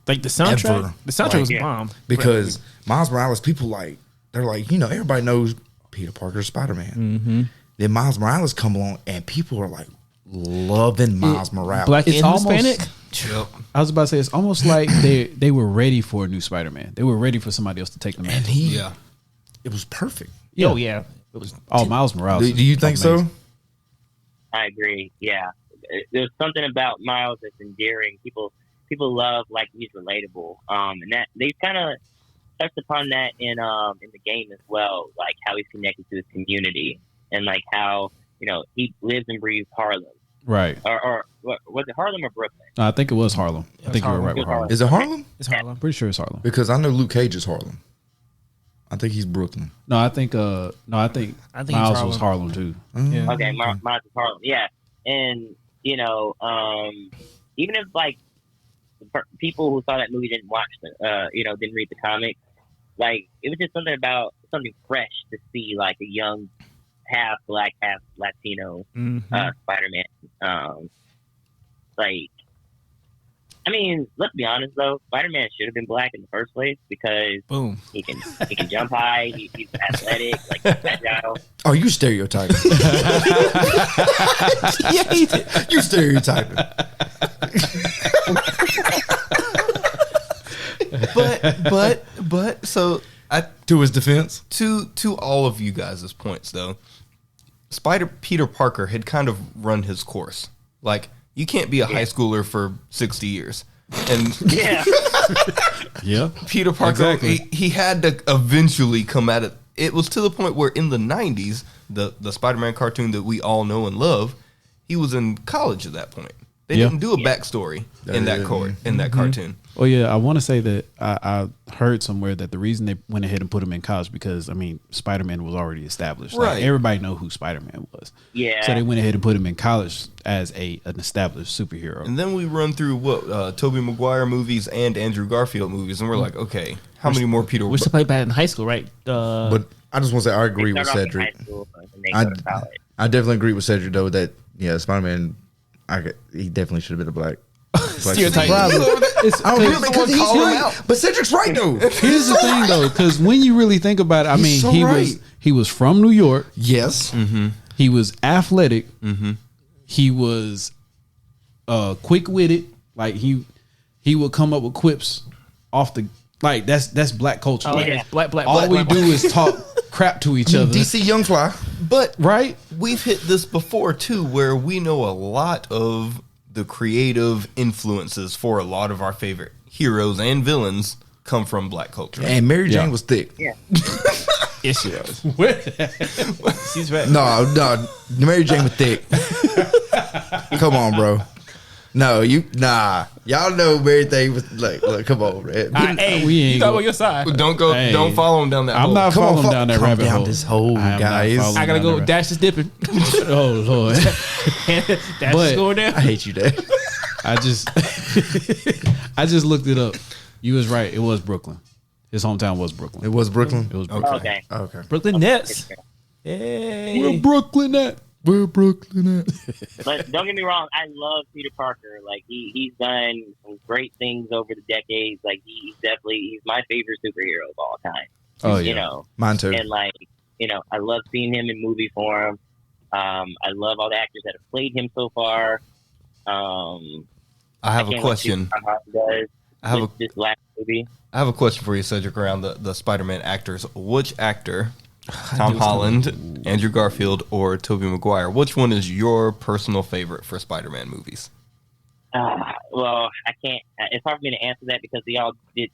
Like the soundtrack. Ever. The soundtrack Like, was a bomb. Because Miles Morales, people like, they're like, everybody knows Peter Parker's Spider-Man. Mm-hmm. Then Miles Morales come along, and people are like loving Miles Morales. Black It's and almost- Hispanic. Yep. I was about to say it's almost like they were ready for a new Spider-Man. They were ready for somebody else to take the and mantle. Yeah. it was perfect. Yeah. Oh yeah. It was. Oh, Miles Morales. Do you think so? amazing. I agree. Yeah, there's something about Miles that's endearing. People love like he's relatable. And that they kind of touched upon that in the game as well, like how he's connected to his community and like how he lives and breathes Harlem. Right. Or was it Harlem or Brooklyn? No, I think it was Harlem. I think you were Harlem. right with Harlem. Is it Harlem? It's Harlem. Pretty sure it's Harlem. Because I know Luke Cage is Harlem. I think he's Brooklyn. No, I think I think it's Miles was Harlem. Harlem too. Yeah. Okay, Miles is Harlem. Yeah, and even if like people who saw that movie didn't watch didn't read the comics, like it was just something fresh to see like a young half black, half Latino Spider-Man. Like, I mean, let's be honest though, Spider-Man should have been black in the first place because Boom. he can jump high, he's athletic, like he's agile. Oh, you stereotyping. Yeah, he did. You stereotyping. But so To his defense. to all of you guys' points though, Peter Parker had kind of run his course. Like, you can't be a high schooler for 60 years. And Yeah. Yeah. Peter Parker, Exactly. he had to eventually come at it. It was to the point where in the 90s, the Spider-Man cartoon that we all know and love, he was in college at that point. They Yeah. didn't do a backstory in that cartoon. Oh yeah, I want to say that I heard somewhere that the reason they went ahead and put him in college because I mean Spider-Man was already established. Like, Right. everybody know who Spider-Man was. Yeah. So they went ahead and put him in college as an established superhero. And then we run through Tobey Maguire movies and Andrew Garfield movies, and we're like, okay, how many more Peter? We used to play bad in high school, right? But I just want to say I agree They with start off in Cedric. high school and they go to college. I definitely agree with Cedric though that Spider-Man, he definitely should have been a black. Stereotype. It's, I don't because- know because he's call him right. out. But Cedric's right though. here's the thing though, because when you really think about it, I mean, so he right. was from New York. Yes. He was athletic. He was quick witted. Like he would come up with quips off the like that's black culture. Oh, Like, yeah. Black. all we black. do is talk crap to each other, DC Young Fly. But right? we've hit this before too, where we know a lot of the creative influences for a lot of our favorite heroes and villains come from black culture. And Mary Jane Yeah. was thick. Yes, she was. She's right. No, Mary Jane was thick. Come on, bro. No, y'all know Mary Jane was like, look, come on, man. Hey, We you ain't got go- on your side. Don't don't follow him down that I'm hole. not Come on, following down that calm rabbit down hole. this hole, I am not guys. following I gotta down go. that Dash is dipping. Oh Lord! Dash But- is going down. I hate you, Dad. I just looked it up. You was right. It was Brooklyn. His hometown was Brooklyn. It was Brooklyn. It was Brooklyn. Okay. Okay. Brooklyn Nets. Hey. Where Brooklyn at? Where Brooklyn at? But don't get me wrong, I love Peter Parker. Like he's done some great things over the decades. Like he's my favorite superhero of all time. Oh yeah. You know, Mine too. and like I love seeing him in movie form. I love all the actors that have played him so far. I have a can't wait to see question. what Tom Holland does I have with this last movie. I have a question for you, Cedric, around the Spider-Man actors. Which actor, Tom Holland, Andrew Garfield, or Tobey Maguire, which one is your personal favorite for Spider-Man movies? Well, I can't. It's hard for me to answer that because they all did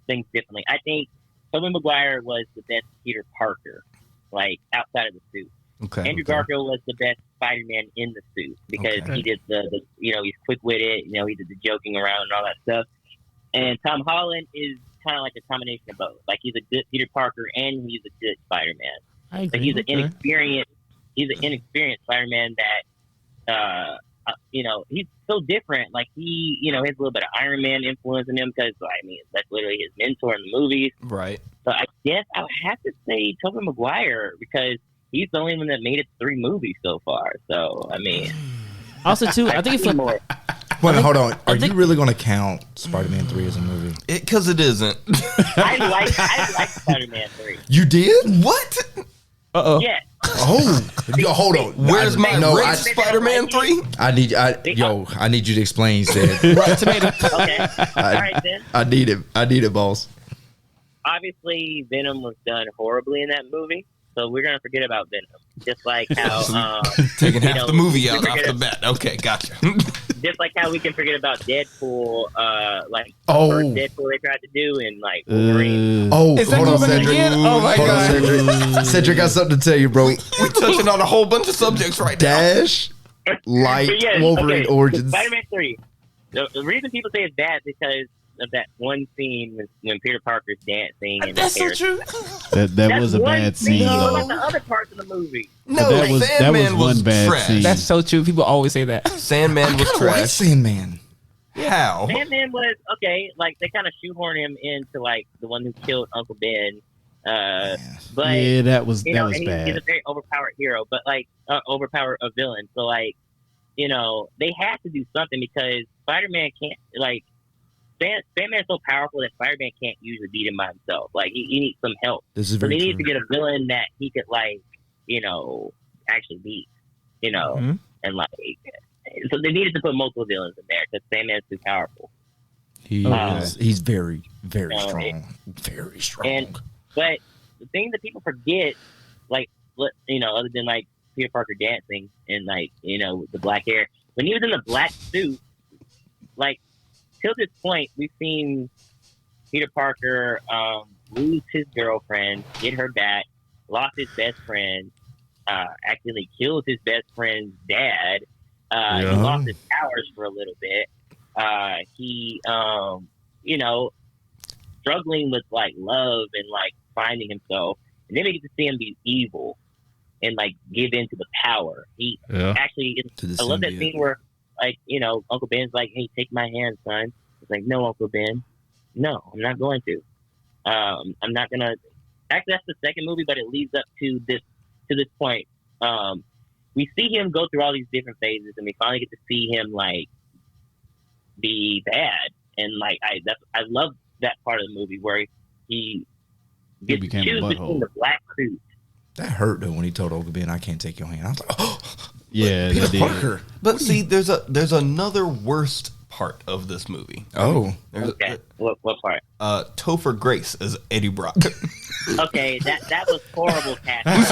things differently. I think Tobey Maguire was the best Peter Parker, like outside of the suit. Okay. Andrew Garfield was the best Spider-Man in the suit because he did the he's quick-witted, he did the joking around and all that stuff. And Tom Holland is kind of like a combination of both. Like he's a good Peter Parker and he's a good Spider-Man. I agree. But he's an inexperienced Spider-Man that he's so different. Like he has a little bit of Iron Man influence in him because that's literally his mentor in the movies. Right. So I guess I would have to say Tobey Maguire because he's the only one that made it 3 movies so far. So I mean, Also, too, I think it's like, more. Wait, hold on. Are you really going to count Spider-Man 3 as a movie? Because it isn't. I like Spider-Man 3. You did? What? Yeah. Oh, yo, hold on. Where's my no, rate Spider-Man 3? I need you to explain, Sid. Rotten Tomato. Okay. All right then. I need it, boss. Obviously, Venom was done horribly in that movie, so we're gonna forget about Venom. Just like how Taking half the movie we out off forget the bat. Okay, gotcha. just like how we can forget about Deadpool, like Oh. first Deadpool they tried to do, and like Wolverine. Oh, Is that hold on, moving Cedric. again? Oh my Hold on, god. Cedric. Cedric got something to tell you, bro. We're touching on a whole bunch of subjects right now. Dash, light, But yeah, Wolverine okay, origins. Spider-Man 3. The reason people say it's bad is because of that one scene when Peter Parker's dancing. And That's so true. That was a one bad scene. What though. about the other parts of the movie? No, that was Sandman one was bad trash. scene. That's so true. People always say that. Sandman was Like trash. Sandman. How? Sandman was okay. Like they kind of shoehorn him into like the one who killed Uncle Ben. But Yeah, that was you know, that was and he's a bad. very overpowered hero, but like overpowered a villain. So like, you know, they had to do something because Spider-Man can't like. Sandman's so powerful that Spider-Man can't usually beat him by himself. Like he needs some help. This is So very they need true. to get a villain that he could like, you know, actually beat. You know, Mhm. and like, so they needed to put multiple villains in there because Sandman's too powerful. He's very, very Uh, strong. Very strong. And but the thing that people forget, like you know, other than like Peter Parker dancing and like you know the black hair, when he was in the black suit, like till this point, we've seen Peter Parker lose his girlfriend, get her back, lost his best friend, accidentally killed his best friend's dad. He lost his powers for a little bit. He, you know, struggling with like love and like finding himself, and then we get to see him be evil and like give in to the power. He actually, I love that scene where like you know Uncle Ben's like, "Hey, take my hand, son." It's like, "No, Uncle Ben, no, I'm not going to. I'm not gonna." Actually, that's the second movie, but it leads up to this point. We see him go through all these different phases, and we finally get to see him like be bad. And like I love that part of the movie where he gets to became a choose butthole. between the black suit. that hurt though when he told Uncle Ben, "I can't take your hand." I was like, "Oh, Yeah, Peter that did. Parker." But see, there's another worst part of this movie. Oh, There's Okay, what part? Topher Grace as Eddie Brock. Okay, that was horrible casting.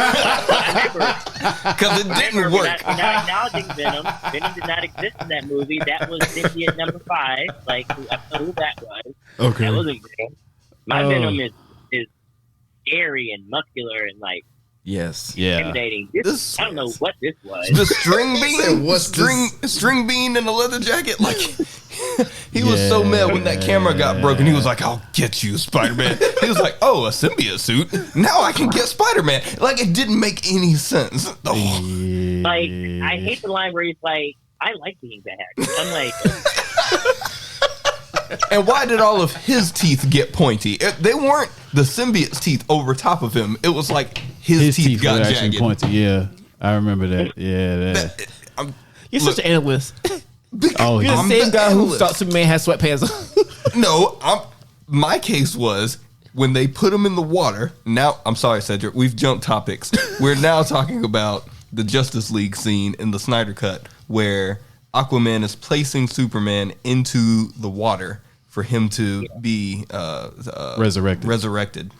Because it didn't We're work. not acknowledging Venom. Venom did not exist in that movie. That was symbiote number 5. Like I don't know who that was. okay. That wasn't Venom. My Oh. Venom is scary and muscular and like Yes. Yeah. intimidating. This- I don't know what this was. The string bean, What's string bean in a leather jacket. Like he was so mad when that camera got broken. He was like, "I'll get you, Spider-Man." He was like, "Oh, a symbiote suit. Now I can get Spider-Man." Like it didn't make any sense. Oh. Like I hate the line where he's like, "I like being bad." I'm like, And why did all of his teeth get pointy? They weren't the symbiote's teeth over top of him. It was like his teeth were got actually jagged. pointy. Yeah, I remember that. Yeah, that. You're Look, such an analyst. Oh, You're the I'm same the guy who analyst. thought Superman had sweatpants on. No, my case was when they put him in the water. Now, I'm sorry, Cedric. We've jumped topics. We're now talking about the Justice League scene in the Snyder Cut where Aquaman is placing Superman into the water for him to be resurrected.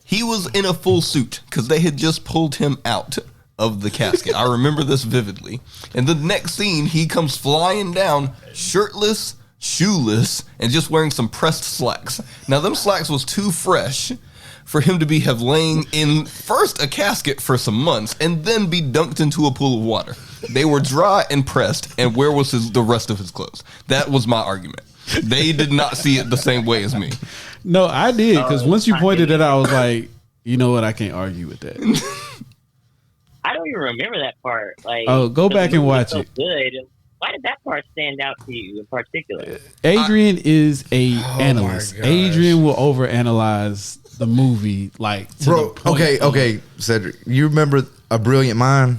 He was in a full suit because they had just pulled him out of the casket. I remember this vividly. And the next scene, he comes flying down, shirtless, shoeless, and just wearing some pressed slacks. Now, them slacks was too fresh for him to have laying in first a casket for some months and then be dunked into a pool of water. They were dry and pressed, and where was the rest of his clothes? That was my argument. They did not see it the same way as me. No, I did because once you pointed it out, I was like, you know what? I can't argue with that. I don't even remember that part. Like, Oh, go back the and movie watch was so it. Good. why did that part stand out to you in particular? Adrian is a Oh analyst. my gosh. Adrian will overanalyze the movie, like to Bro, the point of- okay, Cedric. You remember A Brilliant Mind?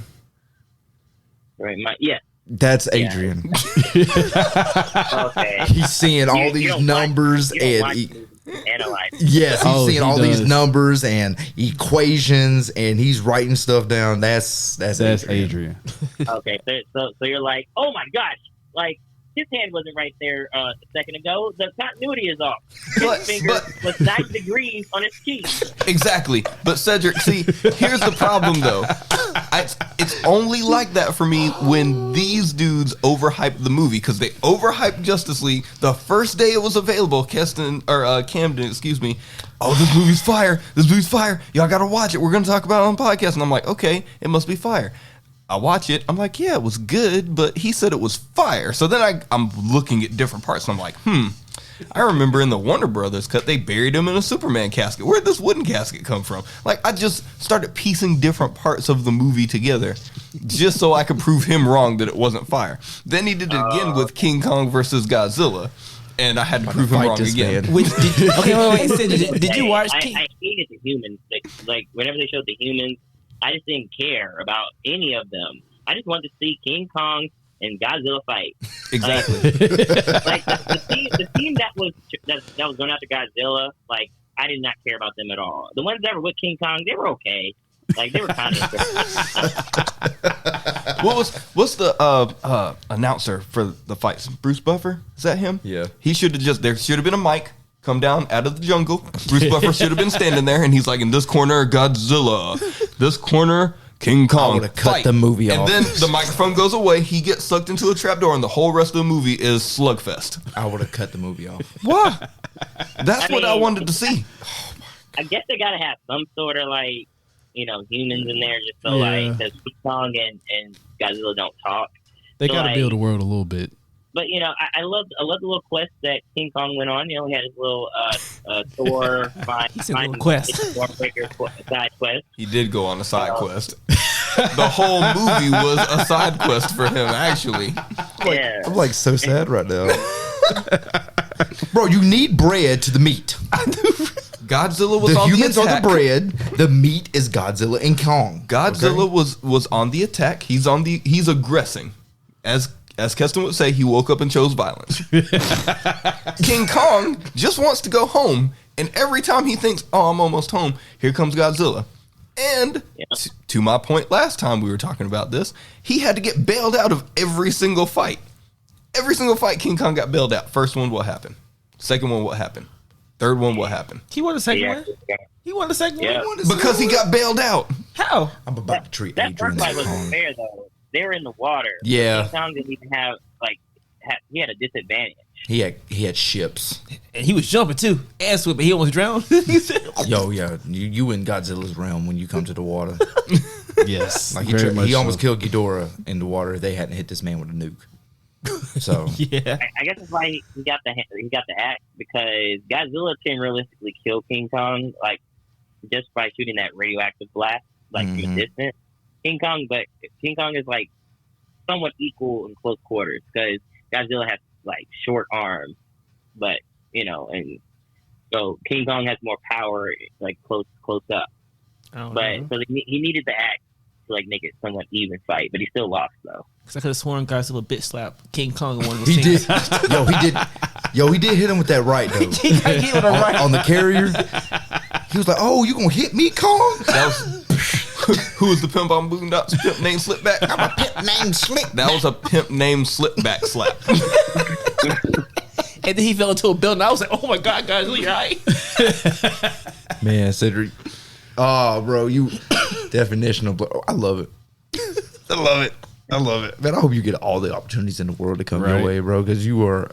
Right? Yeah. That's Adrian. Okay. He's seeing all You these don't numbers watch, you don't and watch he- movies, analyze. yes, he's Oh, seeing he all these does. numbers and equations, and he's writing stuff down. That's Adrian. Okay, so you're like, oh my gosh, like his hand wasn't right there a second ago. The continuity is off. His finger was 9 degrees on his cheek. Exactly. But Cedric, see, here's the problem though. It's only like that for me when these dudes overhype the movie, because they overhyped Justice League the first day it was available. Camden, excuse me. Oh, this movie's fire. This movie's fire. Y'all gotta watch it. We're gonna talk about it on the podcast. And I'm like, okay, it must be fire. I watch it. I'm like, yeah, it was good, but he said it was fire. So then I'm looking at different parts, and I'm like, I remember in the Warner Brothers cut, they buried him in a Superman casket. Where'd this wooden casket come from? Like, I just started piecing different parts of the movie together just so I could prove him wrong that it wasn't fire. Then he did it again with King Kong versus Godzilla, and I had to prove him fight wrong this again. man. Which wait. Did you watch? I hated the humans. Like whenever they showed the humans, I just didn't care about any of them. I just wanted to see King Kong and Godzilla fight. Exactly. Like the team that was going after Godzilla, like I did not care about them at all. The ones that were with King Kong, they were okay. Like they were kind of. What's the announcer for the fights? Bruce Buffer? Is that him? Yeah. He should have there should have been a mic come down out of the jungle. Bruce Buffer should have been standing there, and he's like, in this corner, Godzilla. This corner, King Kong. I would've cut Fight. the movie and off. then the microphone goes away. He gets sucked into a trapdoor, and the whole rest of the movie is slugfest. I would have cut the movie off. What? That's what I mean, wanted to see. I guess they gotta have some sort of like humans in there just so Yeah. like because King Kong and Godzilla don't talk. They So, got to like, build the world a little bit. But I love the little quest that King Kong went on. He had his little Thor said little quest. Stormbreaker side quest. He did go on a side quest. The whole movie was a side quest for him, actually. Yeah. I'm like so sad right now. Bro, you need bread to the meat. Godzilla was The on humans the are attack. the bread. The meat is Godzilla and Kong. Godzilla Okay? was on the attack. He's aggressing. As Keston would say, he woke up and chose violence. King Kong just wants to go home, and every time he thinks, "Oh, I'm almost home," here comes Godzilla. And to my point last time we were talking about this, he had to get bailed out of every single fight. Every single fight, King Kong got bailed out. First one, what happened? Second one, what happened? Third one, what happened? He won the second Yeah. one. He won the second Yeah. one. Because he got bailed out. How? I'm about to treat That Adrian first fight as wasn't Kong. fair though. They were in the water. Yeah. King Kong didn't even have he had a disadvantage. He had ships. And he was jumping too. And swimming. He almost drowned. He said, Yo, yeah, you in Godzilla's realm when you come to the water. Yes, Like very much he almost so. killed Ghidorah in the water if they hadn't hit this man with a nuke. So yeah. I guess that's why he got the axe because Godzilla can realistically kill King Kong like just by shooting that radioactive blast from a distance. King Kong is like somewhat equal in close quarters because Godzilla has like short arms, but and so King Kong has more power like close up. But so he needed the axe to like make it somewhat even fight, but he still lost though. Because I could have sworn Godzilla bitch slapped King Kong in one of those he scenes. did. He did hit him with that right though. He got hit with a right. On the carrier. He was like, "Oh, you gonna hit me, Kong?" That was who was the pimp on Boondocks? Pimp named Slipback. I'm a pimp named Slick. That was a pimp named Slipback slap. And then he fell into a building. I was like, oh my God, guys, you're right. Man, Cedric. Oh, bro, you definition of I love it. I love it. I love it. Man, I hope you get all the opportunities in the world to come Right. your way, bro, because you are.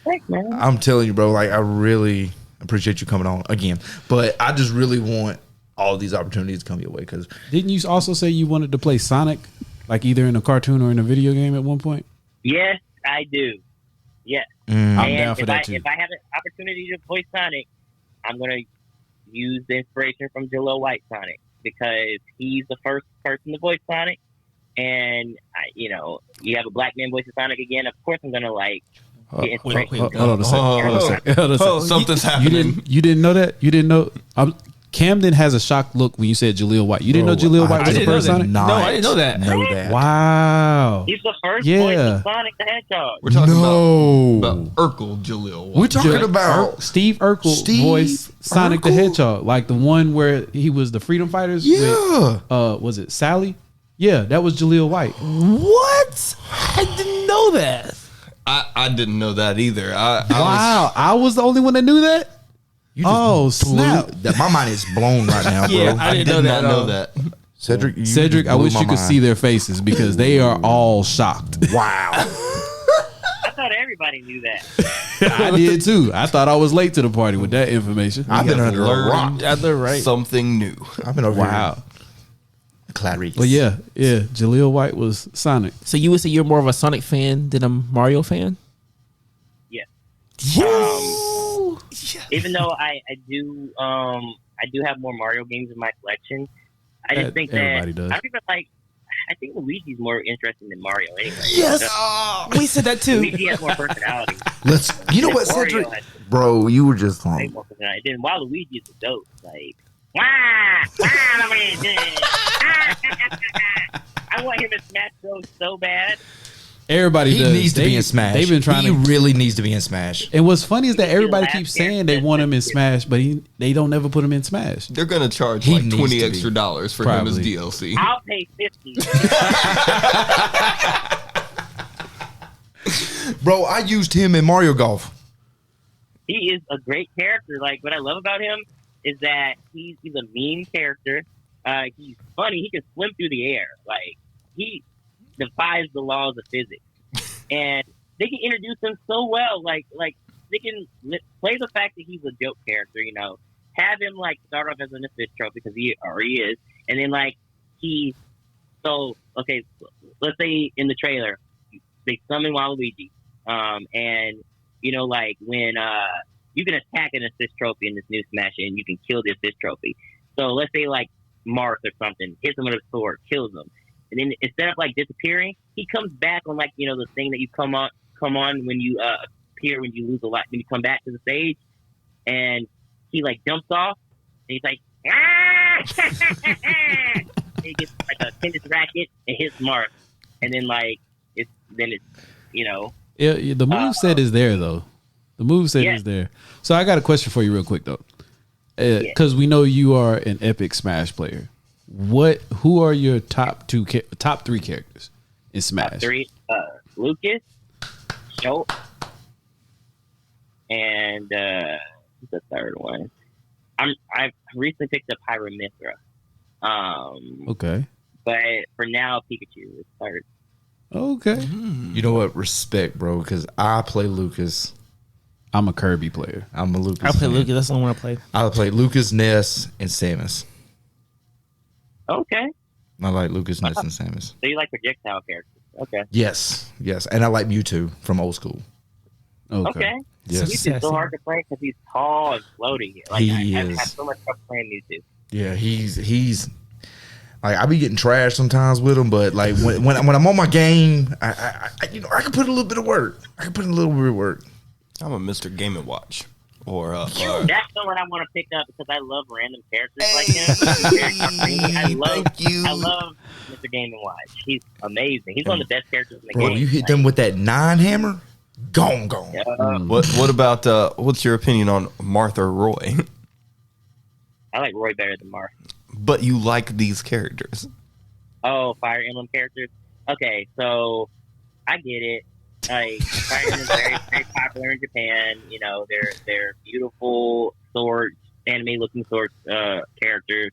Thanks, man. I'm telling you, bro. Like, I really appreciate you coming on again, but I just really want all these opportunities to come your way because Didn't you also say you wanted to play Sonic, like either in a cartoon or in a video game at one point? Yes, I do. Yes. I'm And down for that too. If I have an opportunity to voice Sonic, I'm gonna use the inspiration from Jalil White Sonic because he's the first person to voice Sonic, and you have a black man voice of Sonic again. Of course, I'm gonna like get inspiration. Hold on a second. Hold on a second. Something's happening. You didn't know that? You didn't know? Camden has a shocked look when you said Jaleel White. You didn't know Jaleel White was the first Sonic? No, I didn't know that. Wow. He's the first voice of Sonic the Hedgehog. We're talking No. about Urkel Jaleel White. We're talking about Steve Urkel voice Sonic the Urkel? Hedgehog, like the one where he was the Freedom Fighters. Yeah. With, was it Sally? Yeah, that was Jaleel White. What? I didn't know that. I didn't know that either. Wow, I was the only one that knew that. You just snap! My mind is blown right now, bro. Yeah, I did not know that. Cedric, I wish you could see their faces because they are all shocked. Wow. I thought everybody knew that. I did too. I thought I was late to the party with that information. I've been under a Learn rock. Yeah, they're right. something new. I've been over Wow. here. Clarice. But yeah, Jaleel White was Sonic. So you would say you're more of a Sonic fan than a Mario fan? Yeah. Yes. Even though I do have more Mario games in my collection, I just think that everybody does. I think Luigi's more interesting than Mario anyway. Yes. We said that too. Luigi has more personality. You know what, Mario Cedric? has Bro, you were just way wrong. more personality. Then Waluigi is a goat. Like, wah, Luigi. I want him to Smash Bros so bad. Everybody He does. needs to be in Smash. They've been trying He really needs to be in Smash. And what's funny is that He's the everybody last keeps saying they want him in Smash, but they don't ever put him in Smash. They're gonna charge He like needs $20 to extra be. dollars for Probably. him as DLC. I'll pay $50. Bro, I used him in Mario Golf. He is a great character. Like, what I love about him is that he's a mean character. He's funny. He can swim through the air. Like, he defies the laws of physics. And they can introduce him so well. Like they can play the fact that he's a joke character, have him like start off as an assist trophy because he already is. And then let's say in the trailer, they summon Waluigi. And when you can attack an assist trophy in this new Smash and you can kill the assist trophy. So let's say like Marth or something hits him with a sword, kills him. And then instead of like disappearing, he comes back on like, the thing that you come on when you appear when you lose a lot, when you come back to the stage, and he like jumps off and he's like, ah! He gets like a tennis racket and hits Marth. And then like it's Yeah, the move set is there though. The move set is there. So I got a question for you real quick though. Because we know you are an epic Smash player. Who are your top three characters in Smash? three, Lucas, Schultz, and who's the third one? I've recently picked up Pyramithra. Okay. But for now, Pikachu is third. Okay. You know what? Respect, bro, because I play Lucas. I'm a Kirby player. I'm a Lucas. I play fan. Lucas. That's the one I play. I play Lucas, Ness, and Samus. Okay. I like Lucas, Ness, and Samus. So you like projectile characters. Okay. Yes. And I like Mewtwo from old school. Okay. Yes. Mewtwo's so hard to play because he's tall and floaty. Like, He I've is. had so much trouble playing Mewtwo. Yeah, he's like I be getting trashed sometimes with him, but like when I'm on my game, I can put a little bit of work. I can put in a little bit of work. I'm a Mr. Game & Watch. Or That's someone I want to pick up because I love random characters like him. I love Mr. Game & Watch. He's amazing. He's one of the best characters in the Bro, game. you hit them with that 9 hammer, gone. what about what's your opinion on Martha Roy? I like Roy better than Marth. But you like these characters. Oh, Fire Emblem characters. Okay, so I get it. Like Fire Emblem is very, very popular in Japan. They're beautiful swords, anime-looking swords characters.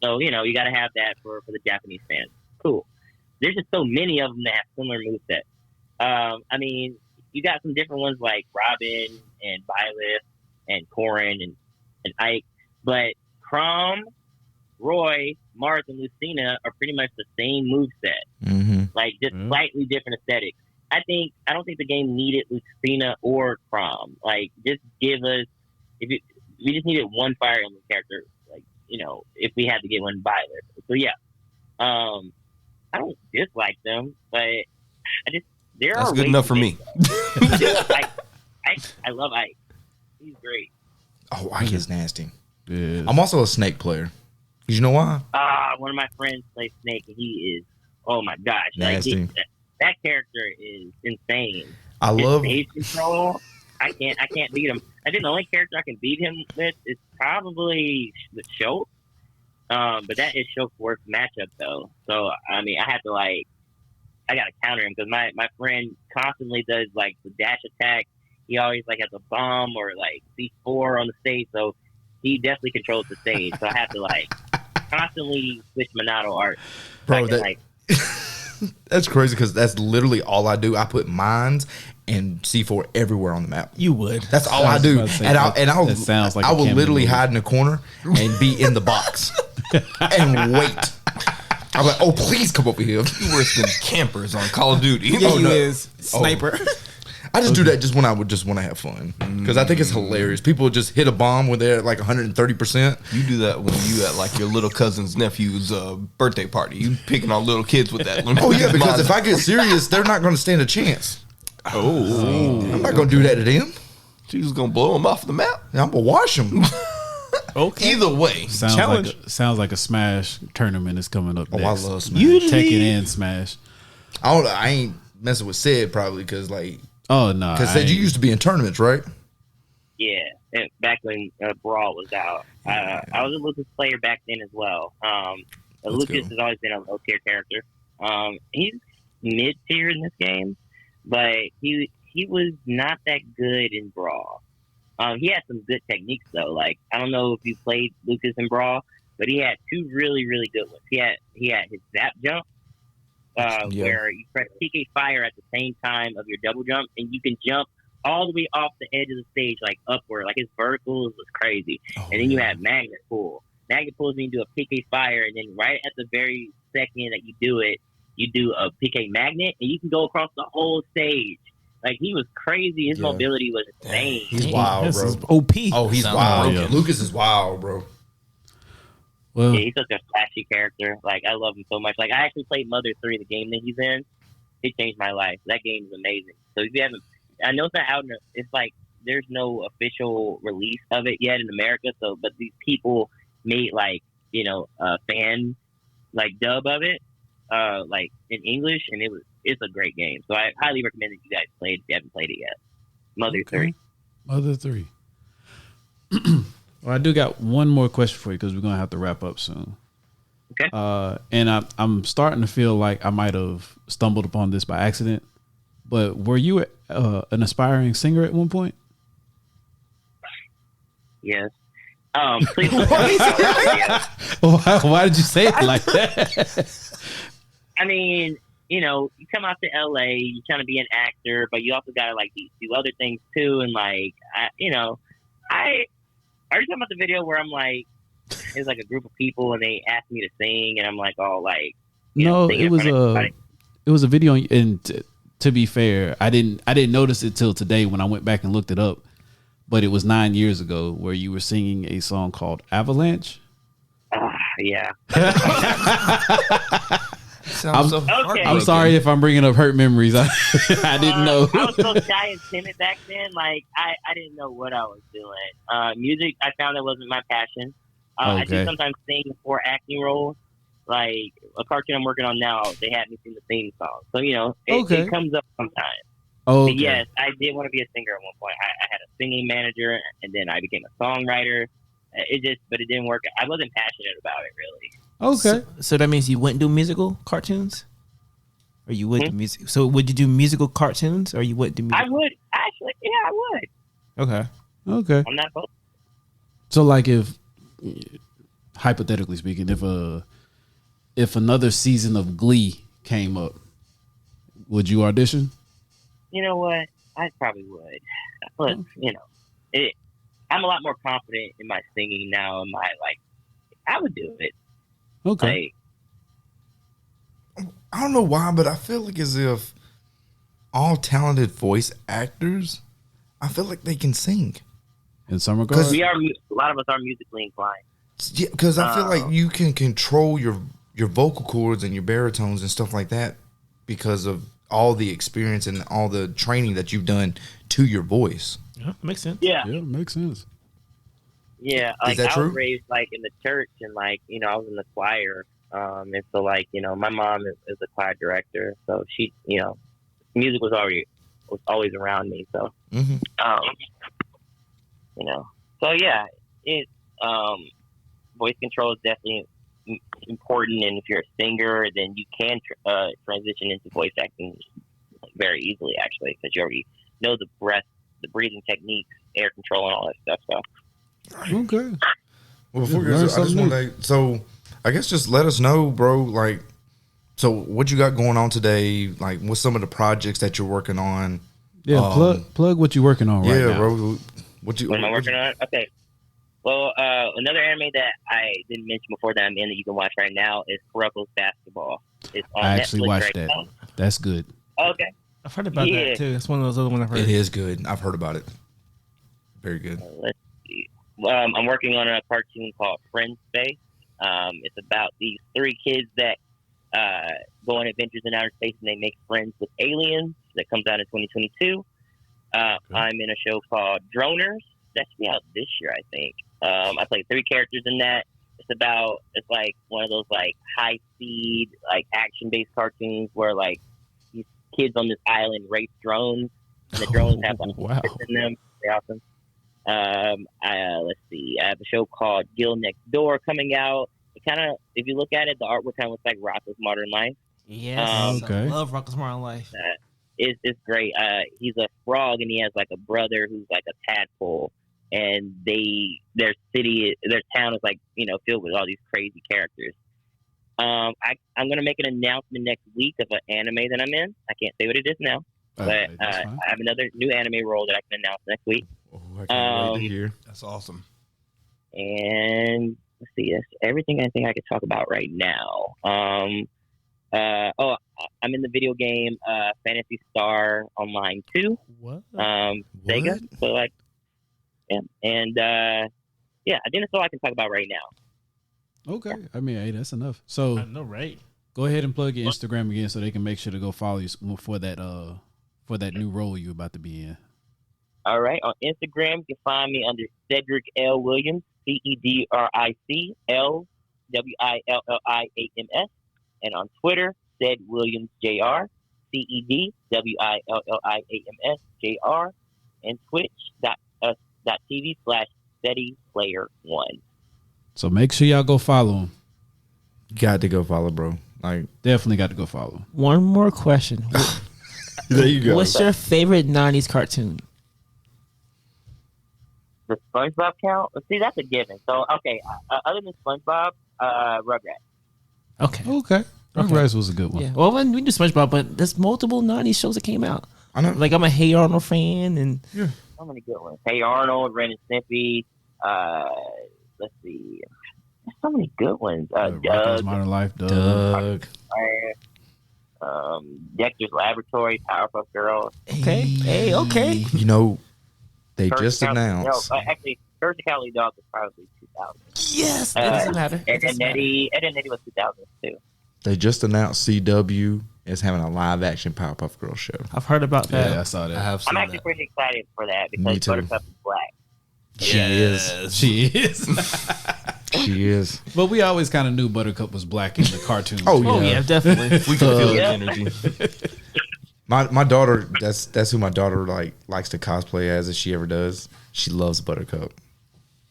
So you got to have that for the Japanese fans. Cool. There's just so many of them that have similar movesets. I mean, you got some different ones like Robin and Byleth and Corrin and Ike, but Chrom, Roy, Marth, and Lucina are pretty much the same moveset. Mm-hmm. Like just slightly different aesthetics. I don't think the game needed Lucina or Chrom. Like just give us we just needed one Fire Emblem character. Like if we had to get one Violet. So yeah. I don't dislike them, but I just there That's are good ways enough to for me. I love Ike. He's great. Oh, Ike is nasty. Yeah. I'm also a Snake player. You know why? One of my friends plays Snake, and he is, oh my gosh, Nasty. That character is insane. I His love. stage control. I can't beat him. I think the only character I can beat him with is probably the Show. But that is Sho's worst matchup though. So I mean, I have to I gotta counter him because my friend constantly does like the dash attack. He always like has a bomb or like C4 on the stage, so he definitely controls the stage. So I have to constantly switch Monado art. Bro, So I that can, that's crazy because that's literally all I do. I put mines and C4 everywhere on the map. You would. That's all I I was do. about to say, I'll that sounds like I a will Cameron literally movie. hide in a corner and be in the box and wait. I'm like, oh, please come over here. Worse than campers on Call of Duty. Yeah, Oh, you no. is sniper. I just do that just when I would just want to have fun because I think it's hilarious. People just hit a bomb when they're at like 130%. You do that when you at like your little cousin's nephew's birthday party. You picking on little kids with that. Oh yeah, because if I get serious, they're not going to stand a chance. I'm not going to do that to them. She was gonna blow him off the map. I'm going to wash them. Okay. Either way, Sounds like a Smash tournament is coming up Oh, next. I love Smash. Tekken and Smash. I ain't messing with Sid probably because Oh no, Sid, you used to be in tournaments, right? yeah, and back when Brawl was out, I was a Lucas player back then as well. Lucas go. has always been a low tier character. He's mid tier in this game, but he was not that good in Brawl. He had some good techniques though. Like I don't know if you played Lucas in Brawl, but he had two really really good ones. He had his zap jump, where you press PK fire at the same time of your double jump, and you can jump all the way off the edge of the stage, like upward. Like his verticals was crazy. And then you have magnet pull. Magnet pulls mean you do a PK fire, and then right at the very second that you do it, you do a PK magnet, and you can go across the whole stage. Like he was crazy. His mobility was insane. He's wild, This bro. is OP. Oh, he's Sounds wild. broken. Lucas is wild, bro. Well, Yeah, he's such a flashy character. Like I love him so much. Like I actually played Mother 3, the game that he's in. It changed my life. That game is amazing. So if you haven't, I know it's not out. It's like there's no official release of it yet in America. So, but these people made a fan dub of it, like in English, and it's a great game. So I highly recommend that you guys play it if you haven't played it yet. Mother 3. Mother 3. Well, I do got one more question for you because we're gonna have to wrap up soon. Okay. And I'm starting to feel like I might have stumbled upon this by accident. But were you an aspiring singer at one point? Yes. Please. Yeah. Why did you say it like that? I mean, you come out to LA, you're trying to be an actor, but you also gotta do other things too. And are you talking about the video where I'm like, it's like a group of people and they asked me to sing, and I'm like, No, sing it in was front of everybody? it was a video, and to be fair, I didn't notice it till today when I went back and looked it up. But it was 9 years ago where you were singing a song called Avalanche. Yeah. sounds so Okay. heartbroken. I'm sorry if I'm bringing up hurt memories. I didn't know. I was so shy and timid back then. I didn't know what I was doing. Music, I found that wasn't my passion. I do Okay. sometimes sing for acting roles. Like a cartoon I'm working on now, they had me sing the theme song. So, it comes up sometimes. Oh, But yes, I did want to be a singer at one point. I had a singing manager, and then I became a songwriter. But it didn't work. I wasn't passionate about it, really. okay. So that means you wouldn't do musical cartoons? Or you would do music? So would you do musical cartoons or you wouldn't do music? I would. Actually, yeah, I would. Okay. Okay. I'm not both. So, like, if hypothetically speaking, if another season of Glee came up, would you audition? You know what? I probably would. But, I'm a lot more confident in my singing now. I would do it. Okay. I don't know why, but I feel like as if all talented voice actors, I feel like they can sing. In some regards, A lot of us are musically inclined. Yeah, because I feel like you can control your your vocal cords and your baritones and stuff like that because of all the experience and all the training that you've done to your voice. Yeah, makes sense. Yeah. Yeah, makes sense. Yeah, like that I true? was raised like in the church, and like I was in the choir, and so like my mom is a choir director, so she music was always around me, so Mm-hmm. so yeah, it voice control is definitely important, and if you're a singer, then you can transition into voice acting very easily, actually, because you already know the breathing techniques, air control, and all that stuff. So. Okay. Well, before Yeah, you learn I just something want to, so I guess just let us know, bro, like, so what you got going on today? Like, what's some of the projects that you're working on? Yeah, plug what you're working on right Yeah, now. bro. What am I working on? Okay. Well, another anime that I didn't mention before that I'm in that you can watch right now is Kuroko's Basketball. It's on I actually Netflix watched right that. now. That's good. Okay. I've heard about Yeah. that too. It's one of those other ones I've heard. It is good. I've heard about it. Very good. Let's see. I'm working on a cartoon called Friend Space. It's about these 3 kids that go on adventures in outer space and they make friends with aliens. That comes out in 2022. I'm in a show called Droners. That should be out this year, I think. I play 3 characters in that. It's like one of those like high speed, like action based cartoons where like these kids on this island race drones, and the drones have like Wow. chips in them. They're awesome. Let's see. I have a show called Gil Next Door coming out. It kind of, if you look at it, the artwork kind of looks like Rocko's Modern Life. Yes. Okay. I love Rocko's Modern Life. It's great. He's a frog, and he has like a brother who's like a tadpole, and their town is like filled with all these crazy characters. I'm gonna make an announcement next week of an anime that I'm in. I can't say what it is now, but that's I fine. have another new anime role that I can announce next week. Oh, I can't wait to hear. That's awesome. And let's see, that's everything I think I could talk about right now. I'm in the video game Phantasy Star Online 2. What? Sega. So like, yeah, and yeah, I think that's all I can talk about right now. Okay. I mean, hey, that's enough. So I know, right? go ahead and plug your Instagram again so they can make sure to go follow you for that new role you're about to be in. All right, on Instagram, you can find me under Cedric L. Williams, CEDRIC L WILLIAMS, and on Twitter, Ced Williams Jr. CEDWILLIAMS JR, and Twitch.tv/SteadyPlayer1. So make sure y'all go follow him. Got to go follow, bro. Like, Definitely got to go follow him. One more question. there you go. What's your favorite 90s cartoon? The SpongeBob count? See, that's a given. So, okay, other than SpongeBob, Rugrats. Okay. Okay. Rugrats was a good one. Yeah. Well, we do SpongeBob, but there's multiple 90s shows that came out. I know. Like, I'm a Hey Arnold fan, and So many good ones. Hey Arnold, Ren and Snippy. Let's see. There's so many good ones. Rocko's Doug, Modern Life, Doug. Dexter's Laboratory, Powerpuff Girls. okay. You know, they Courage just the Cowardly- announced. No, actually, Courage the Cowardly Dog was probably 2000. Yes, that doesn't matter. That Ed doesn't and matter. Eddie was 2000 too. They just announced CW is having a live action Powerpuff Girls show. I've heard about that. Yeah, I saw I that. have I'm seen actually that. pretty excited for that Me because too. Buttercup is black. She is. She is. She is. But we always kind of knew Buttercup was black in the cartoon. Oh, Oh yeah, definitely. We can feel the Yeah. energy. My daughter, that's who my daughter likes to cosplay as if she ever does. She loves Buttercup.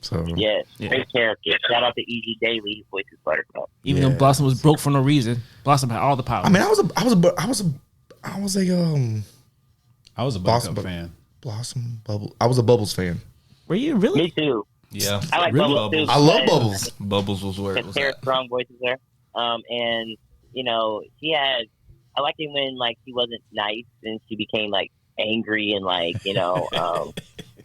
So Yes, great character. Shout out to E.G. Daily, who voices Buttercup. Even though Yes. Blossom was broke for no reason, Blossom had all the power. I mean, I was a Buttercup Blossom, fan. Blossom Bubble. I was a Bubbles fan. Were you really? Me too. Yeah. I like Really? Bubbles too. I love Bubbles. Bubbles was where it Because was Tara at. Strong voices there. And I liked it when like he wasn't nice and she became like angry and like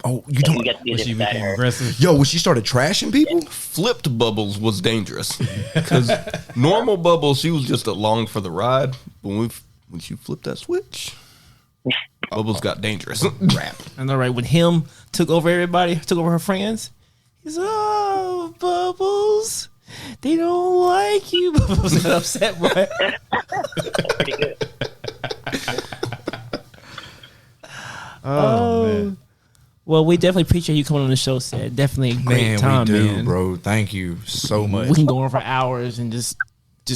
Oh, you we don't. got to see When this she side of became her. aggressive. Yo, when she started trashing people, Flipped Bubbles was dangerous because normal Bubbles, she was just along for the ride. But when she flipped that switch, Bubbles got dangerous. rap. I know, right? When took over everybody, took over her friends. He's Bubbles. They don't like you. I was upset, boy. Pretty good. Oh, man. Well, we definitely appreciate you coming on the show, Sid. Definitely a great Man, time, we do, man. bro. Thank you so much. We can go on for hours and just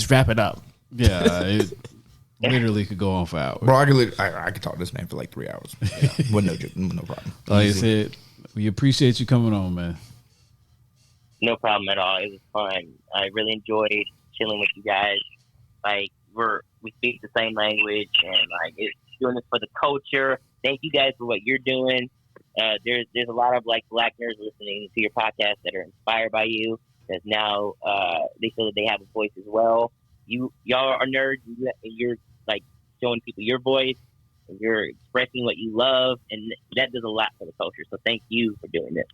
wrap it up. Yeah, it literally could go on for hours. Bro, I could talk to this man for like 3 hours. Yeah. no problem. Like I said, we appreciate you coming on, man. No problem at all. It was fun. I really enjoyed chilling with you guys. Like we speak the same language, and like it's doing this for the culture. Thank you guys for what you're doing. There's a lot of like Black nerds listening to your podcast that are inspired by you. Because now they feel that they have a voice as well. Y'all are nerds, and you're like showing people your voice, and you're expressing what you love, and that does a lot for the culture. So thank you for doing this.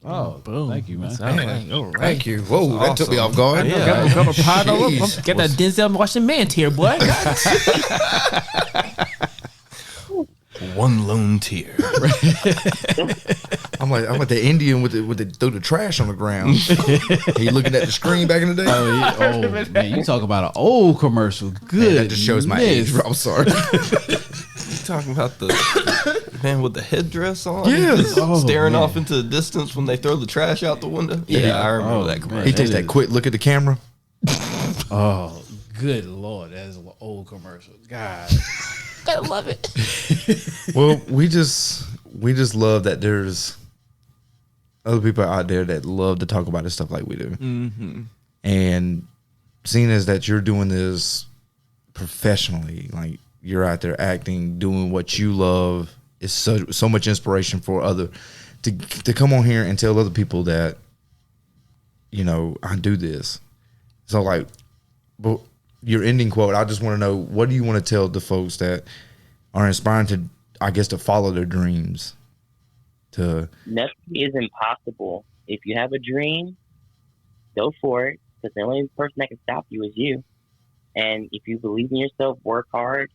Oh, boom. Thank you, man. All right. Thank you. Whoa, that took me off guard. Get that Denzel Washington tear, boy. One lone tear. I'm like the Indian with the throw the trash on the ground. He looking at the screen back in the day. Oh, man, you talk about an old commercial. Good. Man, that just shows my age, bro. I'm sorry. You talking about the man with the headdress on? Yeah. Just Oh, staring man. off into the distance when they throw the trash out the window. Yeah, I remember that commercial. He takes that quick look at the camera. Oh, good Lord. That is an old commercial. God. I love it. Well, we just love that there's other people out there that love to talk about this stuff like we do. Mm-hmm. And seeing as that you're doing this professionally, like you're out there acting, doing what you love, is so much inspiration for other to come on here and tell other people that, you know, I do this. So like, but your ending quote, I just want to know, what do you want to tell the folks that are inspiring to, I guess, to follow their dreams? Nothing is impossible. If you have a dream, go for it, because the only person that can stop you is you. And if you believe in yourself, work hard.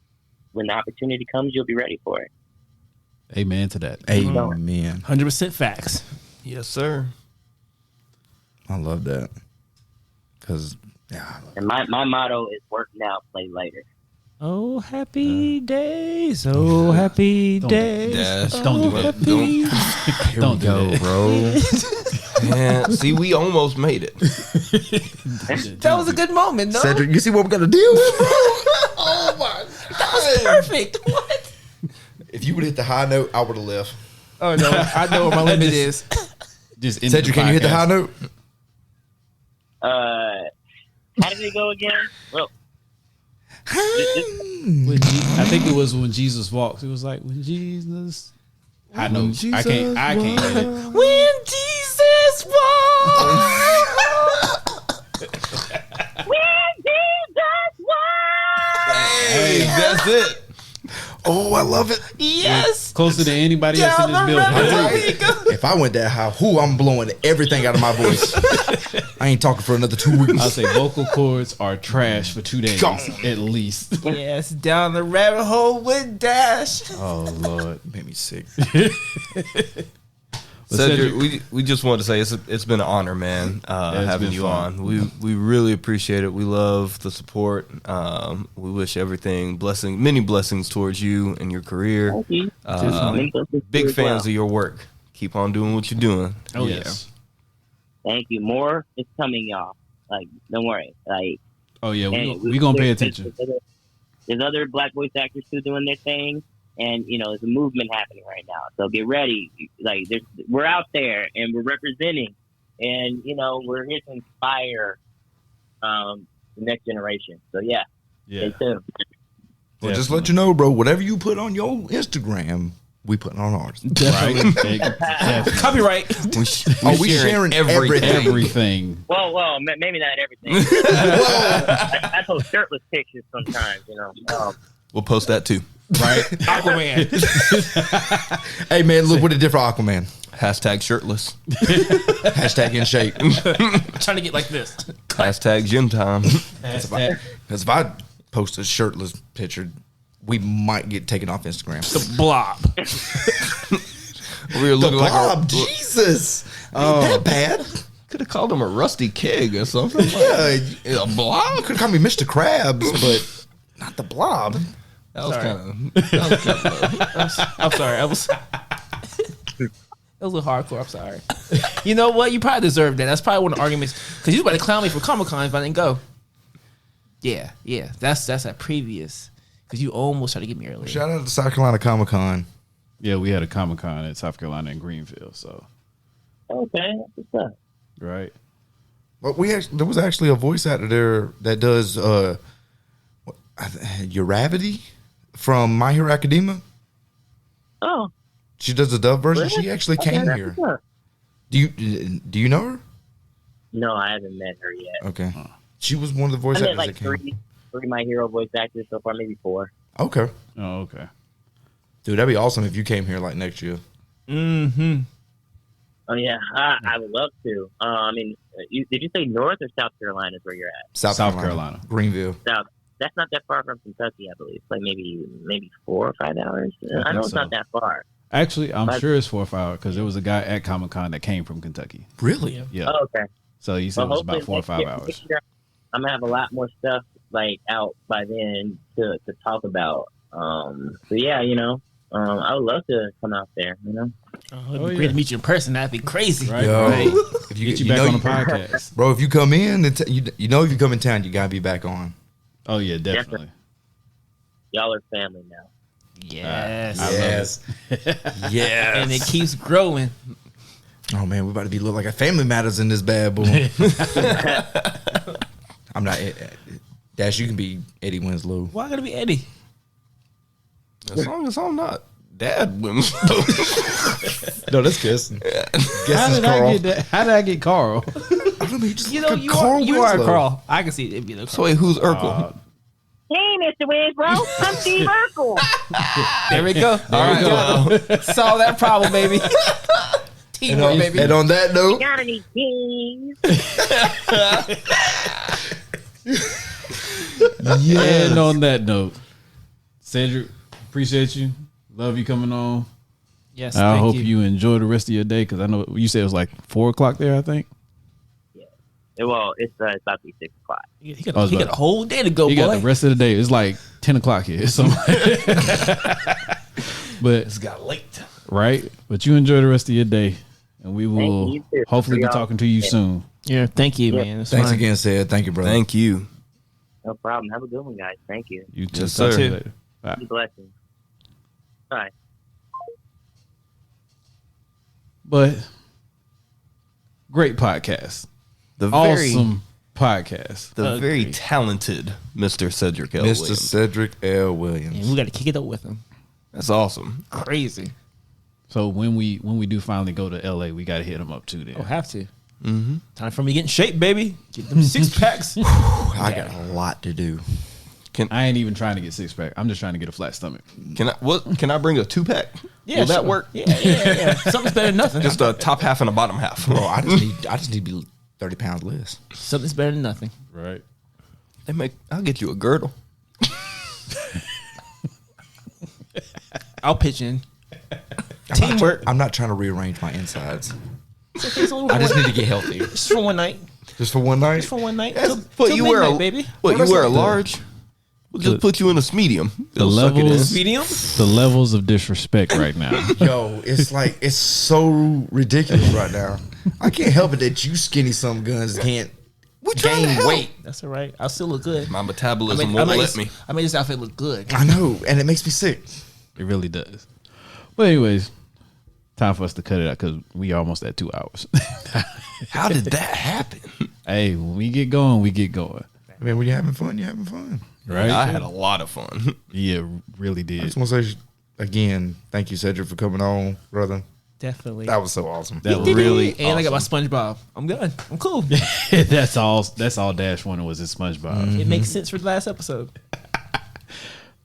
When the opportunity comes, you'll be ready for it. Amen to that. Amen. 100% facts. Yes, sir. I love that. Because, yeah. And my motto is work now, play later. Oh, happy days. Oh, happy days. Dash. Don't do that. Don't do that. Bro. Yeah, see, we almost made it. That was a good moment, no? Cedric, you see what we got to deal with, bro? Oh, my God. Perfect. What? If you would hit the high note, I would have left. Oh, no. I know what my limit is. Just end Cedric, can you hit the high note? How did it go again? Well, I think it was when Jesus walks. It was like when Jesus. I know. I can't hit it. When Jesus walks. when Jesus was. Hey, that's it. Oh, I love it. Yes. Closer than anybody else in this Down the building. river. If I went that high, I'm blowing everything out of my voice. I ain't talking for another 2 weeks. I'll say vocal cords are trash for 2 days Gone. at least. Yes, down the rabbit hole with Dash. Oh Lord. Made me sick. Cedric, we just wanted to say it's been an honor, man, having been you fun. on. We really appreciate it. We love the support. We wish everything many blessings towards you and your career. Thank you. Big As fans well. of your work. Keep on doing what you're doing. Oh, Yes. Thank you. More is coming, y'all. Like, don't worry. Like, Oh yeah. and We gonna pay attention. There's other Black voice actors too doing their thing, and you know, there's a movement happening right now. So get ready. Like, we're out there and we're representing, and you know, we're here to inspire the next generation. So yeah, Yeah. stay tuned. Well, just let you know, bro, whatever you put on your Instagram, we putting on ours. Right. Copyright. We sharing everything. Everything. Well, maybe not everything. I post shirtless pictures sometimes, you know. We'll post that too. Right. Aquaman. Hey, man, look, what a different Aquaman. Hashtag shirtless. Hashtag in shape. Trying to get like this. Hashtag gym time. Because if I post a shirtless picture, we might get taken off Instagram. The blob. We were looking like Jesus. Ain't that bad. Could have called him a rusty keg or something. Yeah, a blob. Could call me Mr. Krabs, but not the blob. That was Sorry. kind of. I'm sorry. I was. That was a little hardcore. I'm sorry. You know what? You probably deserved that. That's probably one of the arguments because you was about to clown me for Comic-Con if I didn't go. Yeah. That's a previous because you almost tried to get me earlier. Shout out to South Carolina Comic Con. Yeah, we had a Comic-Con at South Carolina in Greenfield. So, Okay, that's what's up. right. But there was actually a voice actor there that does Uravity from My Hero Academia. Oh, She does the dub version. really? She actually Okay, came that's here. what's up. Do you know her? No, I haven't met her yet. Okay. She was one of the voice I actors met like that came. three My Hero voice actors so far, maybe 4. Okay. Oh, okay. Dude, that'd be awesome if you came here like next year. Mm-hmm. Oh yeah, I would love to. I mean, did you say North or South Carolina is where you're at? South Carolina. Greenville. South. That's not that far from Kentucky, I believe. It's like maybe 4 or 5 hours. I know think it's so. not that far. Actually, I'm sure it's 4 or 5 hours because there was a guy at Comic-Con that came from Kentucky. Really? Yeah. Oh, okay. So you said it was about 4 or 5 next hours. year, I'm gonna have a lot more stuff like out by then to talk about. So yeah, I would love to come out there. It'd be great to meet you in person. That'd be crazy. Right. Yo, Right. if Get you back on the podcast. Bro, if you come in, if you come in town, you gotta be back on. Oh, yeah, definitely. Y'all are family now. Yes. I love Yes. And it keeps growing. Oh man, we about to be look like a Family Matters in this bad boy. I'm not. Dash, you can be Eddie Winslow. Why gotta be Eddie? As long as I'm not Dad Winslow. No, that's guessing. How did I get that? How did I get Carl? I don't know, you just You look know, like you Carl are Winslow. Carl. I can see it. So wait, who's Urkel? Hey, Mr. Winslow, I'm Steve Urkel. There we go. All right, solve that problem, baby. Teamwork, baby. And on that note, Got any keys? And on that note, Cedric, appreciate you. Love you coming on. Yes, I thank hope you enjoy the rest of your day because I know you said it was like 4 o'clock there, I think. Well, it's about to be 6 o'clock. He got a whole day to go, You boy. got the rest of the day. It's like 10 o'clock here. So but It's got late. right. But you enjoy the rest of your day. And we Thank will you, too. hopefully be Y'all. talking to you soon. Yeah, thank you, man. It's thanks fine. again, Sid. Thank you, brother. Thank you. No problem. Have a good one, guys. Thank you. You too. Yes, Talk to you sir. later. Bye. Be blessings. Bye. But great podcast. The Awesome podcast. very talented Mr. Cedric L. Mr. Williams. Cedric L. Williams. And we got to kick it up with him. That's awesome. Crazy. So when we do finally go to LA, we got to hit him up too. Then Oh, have to. Mm-hmm. Time for me to get in shape, baby. Get them 6 packs. I got a lot to do. I ain't even trying to get 6-pack. I'm just trying to get a flat stomach. Can I bring a 2-pack? Yeah, Will that sure. work? Yeah. Something's better than nothing. Just a top half and a bottom half. Bro, I just need to be 30 pounds less. Something's better than nothing. Right. I'll get you a girdle. I'll pitch in. Teamwork. I'm not trying to rearrange my insides. It's a little I just bit- need to get healthy. just for one night. Just for one night? Just for one night. Yes, Till- but till you wear midnight, a baby. What, Well, you wear a that's not large? We'll just put you in a medium. The It'll suck it in. levels, Medium. the levels of disrespect right now. Yo, it's so ridiculous right now. I can't help it that you skinny some guns can't trying to gain help. weight. That's all right. I'll still look good. My metabolism won't let me. I made this outfit look good. I know, and it makes me sick. It really does. But anyways, time for us to cut it out because we almost at 2 hours. How did that happen? Hey, when we get going, we get going. I mean, when you're having fun, you're having fun. Right? I had a lot of fun. Yeah, really I did. just want to say again, thank you, Cedric, for coming on, brother. Definitely. That was so awesome. That was really And I got my SpongeBob. I'm good. I'm cool. that's all Dash wanted was his SpongeBob. It makes sense for the last episode.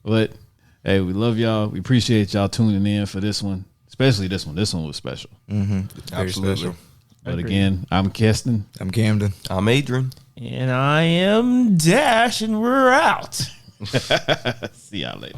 But hey, we love y'all. We appreciate y'all tuning in for this one. Especially this one. This one was special. Very Absolutely. special. But Agreed. again, I'm Keston. I'm Camden. I'm Adrian. And I am Dash, and we're out. See y'all later.